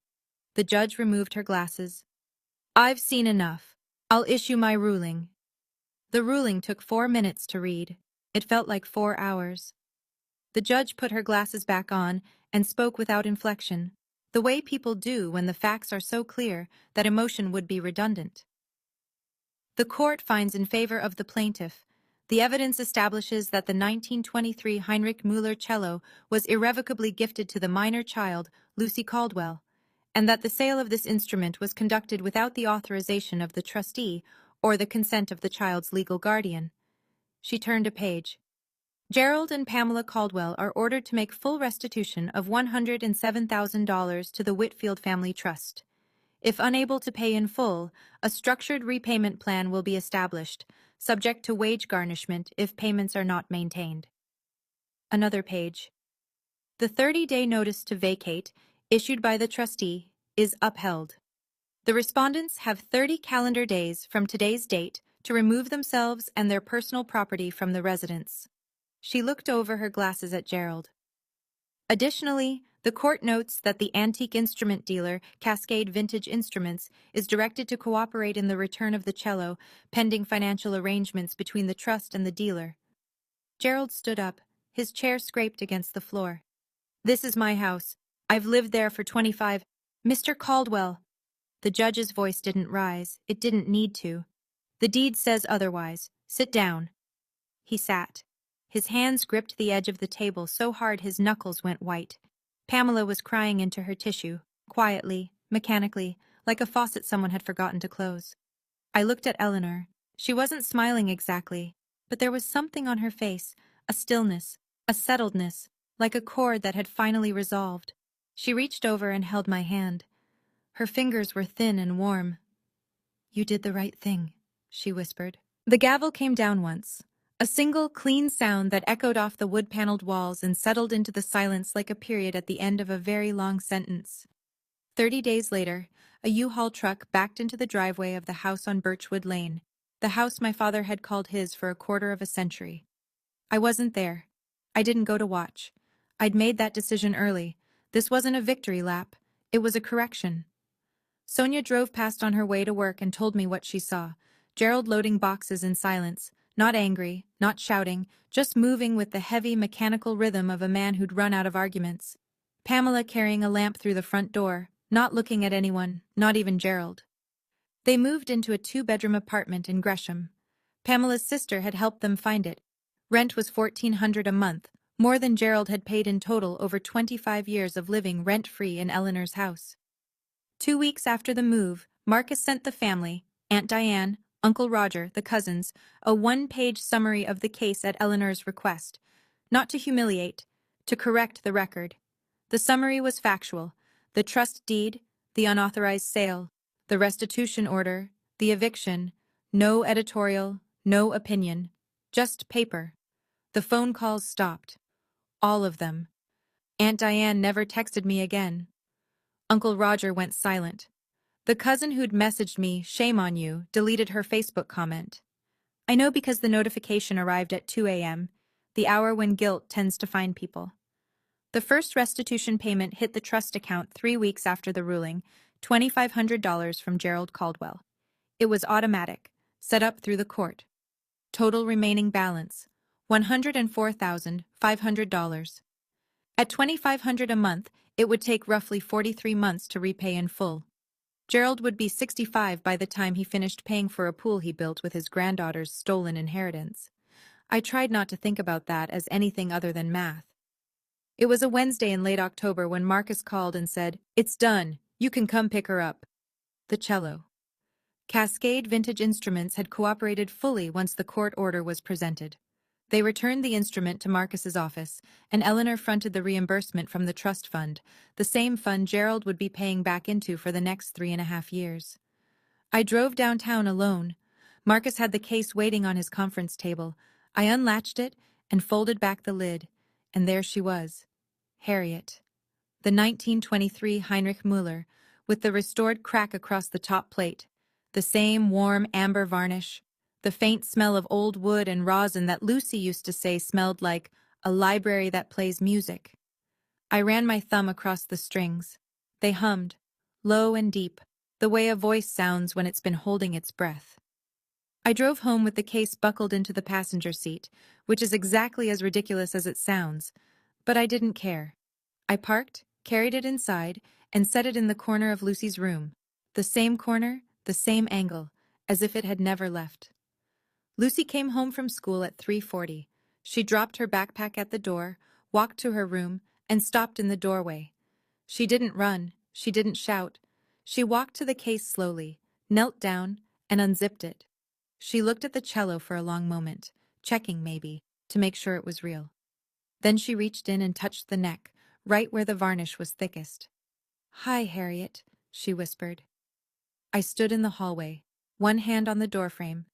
The judge removed her glasses. "I've seen enough. I'll issue my ruling." The ruling took 4 minutes to read. It felt like 4 hours. The judge put her glasses back on and spoke without inflection, the way people do when the facts are so clear that emotion would be redundant. "The court finds in favor of the plaintiff. The evidence establishes that the 1923 Heinrich Müller cello was irrevocably gifted to the minor child, Lucy Caldwell, and that the sale of this instrument was conducted without the authorization of the trustee or the consent of the child's legal guardian." She turned a page. "Gerald and Pamela Caldwell are ordered to make full restitution of $107,000 to the Whitfield Family Trust. If unable to pay in full, a structured repayment plan will be established, subject to wage garnishment if payments are not maintained." Another page. "The 30-day notice to vacate, issued by the trustee, is upheld. The respondents have 30 calendar days from today's date to remove themselves and their personal property from the residence." She looked over her glasses at Gerald. "Additionally, the court notes that the antique instrument dealer, Cascade Vintage Instruments, is directed to cooperate in the return of the cello, pending financial arrangements between the trust and the dealer." Gerald stood up. His chair scraped against the floor. "This is my house. I've lived there for 25— "Mr. Caldwell." The judge's voice didn't rise. It didn't need to. "The deed says otherwise. Sit down." He sat. His hands gripped the edge of the table so hard his knuckles went white. Pamela was crying into her tissue, quietly, mechanically, like a faucet someone had forgotten to close. I looked at Eleanor. She wasn't smiling exactly, but there was something on her face, a stillness, a settledness, like a chord that had finally resolved. She reached over and held my hand. Her fingers were thin and warm. "You did the right thing," she whispered. The gavel came down once. A single, clean sound that echoed off the wood-paneled walls and settled into the silence like a period at the end of a very long sentence. 30 days later, a U-Haul truck backed into the driveway of the house on Birchwood Lane, the house my father had called his for a quarter of a century. I wasn't there. I didn't go to watch. I'd made that decision early. This wasn't a victory lap. It was a correction. Sonia drove past on her way to work and told me what she saw. Gerald loading boxes in silence. Not angry, not shouting, just moving with the heavy, mechanical rhythm of a man who'd run out of arguments. Pamela carrying a lamp through the front door, not looking at anyone, not even Gerald. They moved into a 2-bedroom apartment in Gresham. Pamela's sister had helped them find it. Rent was $1,400 a month, more than Gerald had paid in total over 25 years of living rent-free in Eleanor's house. 2 weeks after the move, Marcus sent the family, Aunt Diane, Uncle Roger, the cousins, a 1-page summary of the case at Eleanor's request. Not to humiliate, to correct the record. The summary was factual. The trust deed, the unauthorized sale, the restitution order, the eviction, no editorial, no opinion, just paper. The phone calls stopped. All of them. Aunt Diane never texted me again. Uncle Roger went silent. The cousin who'd messaged me, "Shame on you," deleted her Facebook comment. I know because the notification arrived at 2 a.m., the hour when guilt tends to find people. The first restitution payment hit the trust account 3 weeks after the ruling, $2,500 from Gerald Caldwell. It was automatic, set up through the court. Total remaining balance, $104,500. At $2,500 a month, it would take roughly 43 months to repay in full. Gerald would be 65 by the time he finished paying for a pool he built with his granddaughter's stolen inheritance. I tried not to think about that as anything other than math. It was a Wednesday in late October when Marcus called and said, "It's done. You can come pick her up." The cello. Cascade Vintage Instruments had cooperated fully once the court order was presented. They returned the instrument to Marcus's office, and Eleanor fronted the reimbursement from the trust fund, the same fund Gerald would be paying back into for the next 3.5 years. I drove downtown alone. Marcus had the case waiting on his conference table. I unlatched it and folded back the lid, and there she was, Harriet. The 1923 Heinrich Müller, with the restored crack across the top plate, the same warm amber varnish, the faint smell of old wood and rosin that Lucy used to say smelled like a library that plays music. I ran my thumb across the strings. They hummed, low and deep, the way a voice sounds when it's been holding its breath. I drove home with the case buckled into the passenger seat, which is exactly as ridiculous as it sounds, but I didn't care. I parked, carried it inside, and set it in the corner of Lucy's room. The same corner, the same angle, as if it had never left. Lucy came home from school at 3:40. She dropped her backpack at the door, walked to her room, and stopped in the doorway. She didn't run, she didn't shout. She walked to the case slowly, knelt down, and unzipped it. She looked at the cello for a long moment, checking maybe, to make sure it was real. Then she reached in and touched the neck, right where the varnish was thickest. "Hi, Harriet," she whispered. I stood in the hallway, one hand on the doorframe,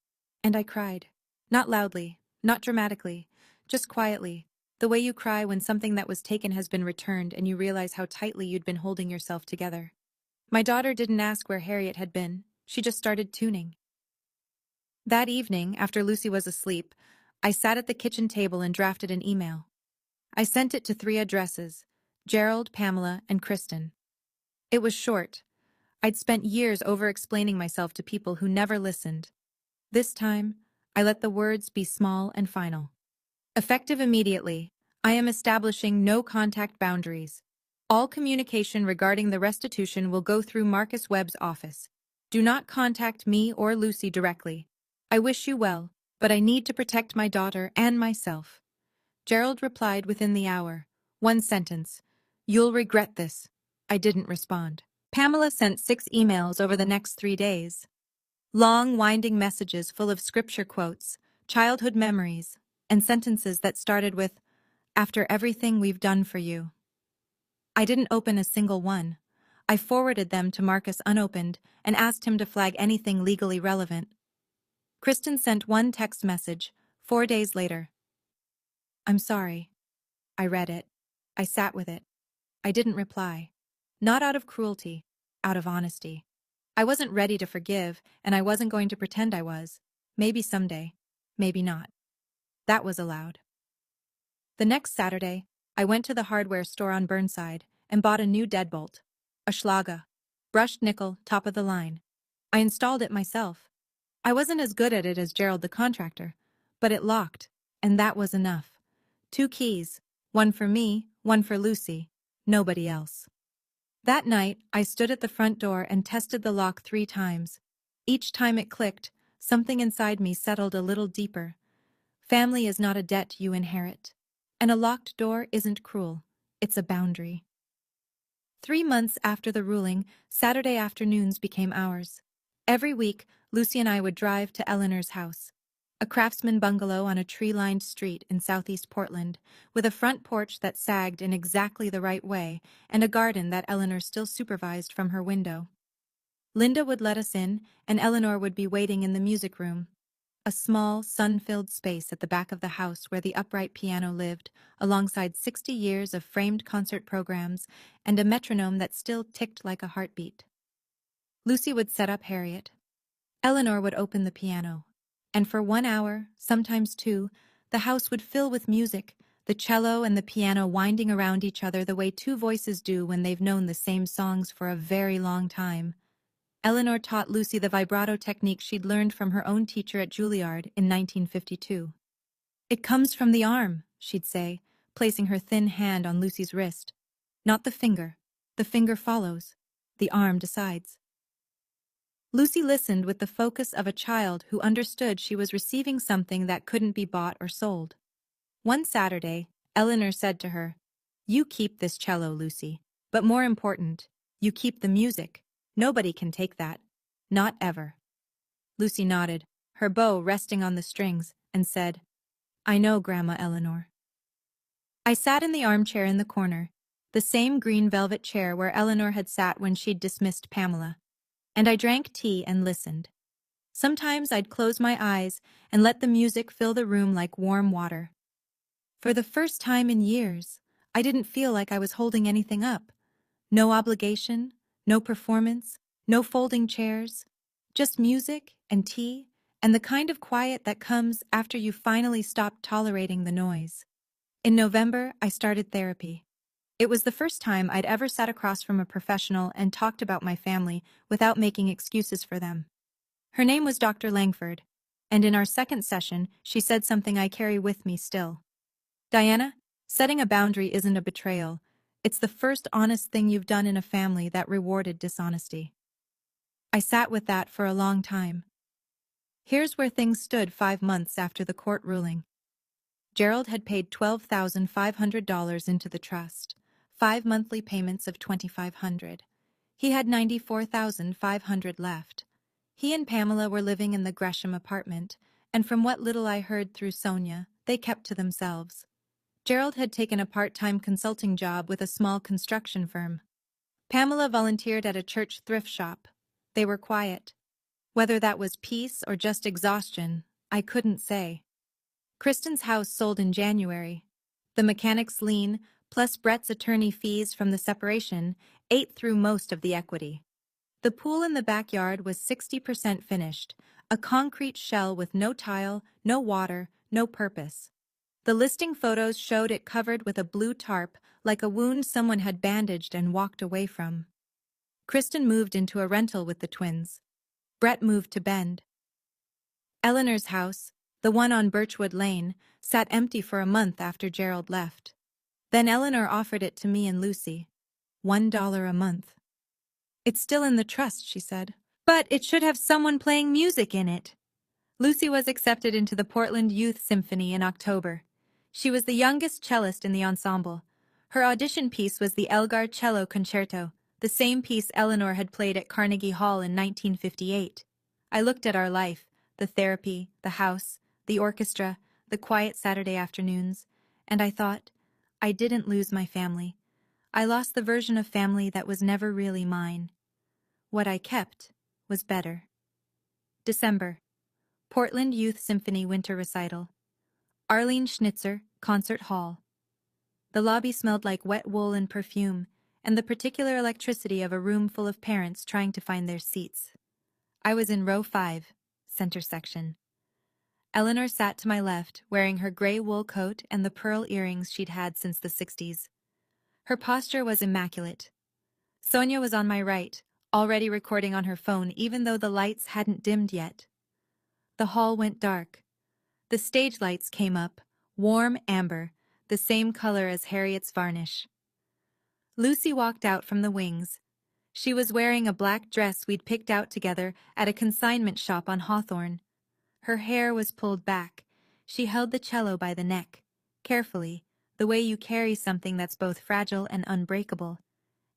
and I cried. Not loudly, not dramatically, just quietly, the way you cry when something that was taken has been returned and you realize how tightly you'd been holding yourself together. My daughter didn't ask where Harriet had been, she just started tuning. That evening, after Lucy was asleep, I sat at the kitchen table and drafted an email. I sent it to 3 addresses: Gerald, Pamela, and Kristen. It was short. I'd spent years over-explaining myself to people who never listened. This time, I let the words be small and final. Effective immediately, I am establishing no contact boundaries. All communication regarding the restitution will go through Marcus Webb's office. Do not contact me or Lucy directly. I wish you well, but I need to protect my daughter and myself. Gerald replied within the hour. One sentence. "You'll regret this." I didn't respond. Pamela sent 6 emails over the next 3 days. Long, winding messages full of scripture quotes, childhood memories, and sentences that started with, "After everything we've done for you." I didn't open a single one. I forwarded them to Marcus unopened and asked him to flag anything legally relevant. Kristen sent one text message, 4 days later. "I'm sorry." I read it. I sat with it. I didn't reply. Not out of cruelty, out of honesty. I wasn't ready to forgive, and I wasn't going to pretend I was. Maybe someday. Maybe not. That was allowed. The next Saturday, I went to the hardware store on Burnside and bought a new deadbolt. A Schlager. Brushed nickel, top of the line. I installed it myself. I wasn't as good at it as Gerald the contractor, but it locked, and that was enough. 2 keys, one for me, one for Lucy, nobody else. That night, I stood at the front door and tested the lock 3 times. Each time it clicked, something inside me settled a little deeper. Family is not a debt you inherit. And a locked door isn't cruel. It's a boundary. 3 months after the ruling, Saturday afternoons became ours. Every week, Lucy and I would drive to Eleanor's house, a craftsman bungalow on a tree-lined street in southeast Portland, with a front porch that sagged in exactly the right way and a garden that Eleanor still supervised from her window. Linda would let us in, and Eleanor would be waiting in the music room, a small, sun-filled space at the back of the house where the upright piano lived, alongside 60 years of framed concert programs and a metronome that still ticked like a heartbeat. Lucy would set up Harriet. Eleanor would open the piano. And for 1 hour, sometimes 2, the house would fill with music, the cello and the piano winding around each other the way 2 voices do when they've known the same songs for a very long time. Eleanor taught Lucy the vibrato technique she'd learned from her own teacher at Juilliard in 1952. "It comes from the arm," she'd say, placing her thin hand on Lucy's wrist. "Not the finger. The finger follows. The arm decides." Lucy listened with the focus of a child who understood she was receiving something that couldn't be bought or sold. One Saturday, Eleanor said to her, "You keep this cello, Lucy. But more important, you keep the music. Nobody can take that. Not ever." Lucy nodded, her bow resting on the strings, and said, I know, Grandma Eleanor. I sat in the armchair in the corner, the same green velvet chair where Eleanor had sat when she'd dismissed Pamela, and I drank tea and listened. Sometimes I'd close my eyes and let the music fill the room like warm water. For the first time in years, I didn't feel like I was holding anything up. No obligation, no performance, no folding chairs, just music and tea and the kind of quiet that comes after you finally stop tolerating the noise. In November, I started therapy. It was the first time I'd ever sat across from a professional and talked about my family without making excuses for them. Her name was Dr. Langford, and in our second session, she said something I carry with me still. Diana, setting a boundary isn't a betrayal. It's the first honest thing you've done in a family that rewarded dishonesty. I sat with that for a long time. Here's where things stood 5 months after the court ruling. Gerald had paid $12,500 into the trust, 5 monthly payments of $2,500. He had $94,500 left. He and Pamela were living in the Gresham apartment, and from what little I heard through Sonia, they kept to themselves. Gerald had taken a part-time consulting job with a small construction firm. Pamela volunteered at a church thrift shop. They were quiet. Whether that was peace or just exhaustion, I couldn't say. Kristen's house sold in January. The mechanic's lien, plus Brett's attorney fees from the separation, ate through most of the equity. The pool in the backyard was 60% finished, a concrete shell with no tile, no water, no purpose. The listing photos showed it covered with a blue tarp, like a wound someone had bandaged and walked away from. Kristen moved into a rental with the twins. Brett moved to Bend. Eleanor's house, the one on Birchwood Lane, sat empty for a month after Gerald left. Then Eleanor offered it to me and Lucy. $1 a month. It's still in the trust, she said. But it should have someone playing music in it. Lucy was accepted into the Portland Youth Symphony in October. She was the youngest cellist in the ensemble. Her audition piece was the Elgar Cello Concerto, the same piece Eleanor had played at Carnegie Hall in 1958. I looked at our life, the therapy, the house, the orchestra, the quiet Saturday afternoons, and I thought, I didn't lose my family. I lost the version of family that was never really mine. What I kept was better. December. Portland Youth Symphony Winter Recital. Arlene Schnitzer, Concert Hall. The lobby smelled like wet wool and perfume, and the particular electricity of a room full of parents trying to find their seats. I was in row 5, center section. Eleanor sat to my left, wearing her gray wool coat and the pearl earrings she'd had since the 60s. Her posture was immaculate. Sonia was on my right, already recording on her phone even though the lights hadn't dimmed yet. The hall went dark. The stage lights came up, warm amber, the same color as Harriet's varnish. Lucy walked out from the wings. She was wearing a black dress we'd picked out together at a consignment shop on Hawthorne. Her hair was pulled back. She held the cello by the neck, carefully, the way you carry something that's both fragile and unbreakable.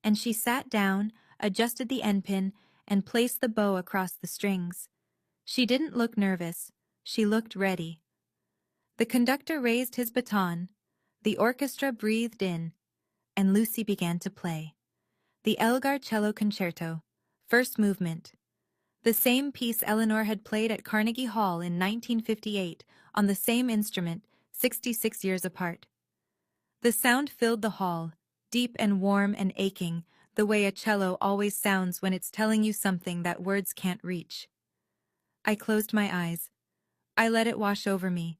And she sat down, adjusted the end pin, and placed the bow across the strings. She didn't look nervous. She looked ready. The conductor raised his baton. The orchestra breathed in, and Lucy began to play. The Elgar Cello Concerto, first movement. The same piece Eleanor had played at Carnegie Hall in 1958 on the same instrument, 66 years apart. The sound filled the hall, deep and warm and aching, the way a cello always sounds when it's telling you something that words can't reach. I closed my eyes. I let it wash over me.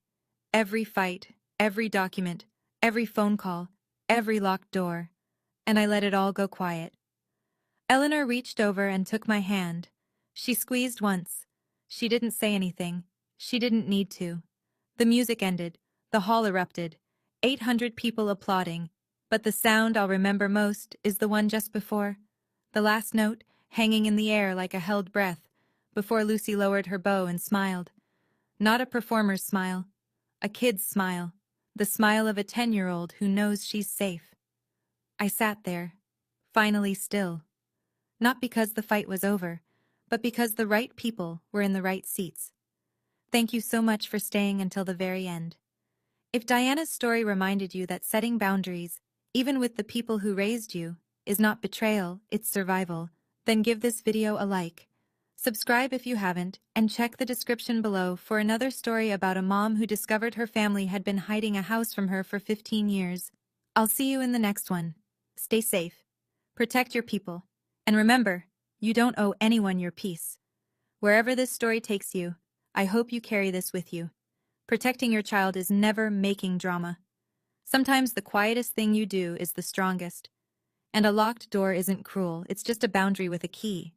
Every fight, every document, every phone call, every locked door. And I let it all go quiet. Eleanor reached over and took my hand. She squeezed once. She didn't say anything. She didn't need to. The music ended. The hall erupted. 800 people applauding. But the sound I'll remember most is the one just before. The last note, hanging in the air like a held breath, before Lucy lowered her bow and smiled. Not a performer's smile. A kid's smile. The smile of a 10-year-old who knows she's safe. I sat there, finally still. Not because the fight was over, but because the right people were in the right seats. Thank you so much for staying until the very end. If Diana's story reminded you that setting boundaries, even with the people who raised you, is not betrayal, it's survival, then give this video a like. Subscribe if you haven't, and check the description below for another story about a mom who discovered her family had been hiding a house from her for 15 years. I'll see you in the next one. Stay safe, protect your people, and remember, you don't owe anyone your peace. Wherever this story takes you, I hope you carry this with you. Protecting your child is never making drama. Sometimes the quietest thing you do is the strongest. And a locked door isn't cruel, it's just a boundary with a key.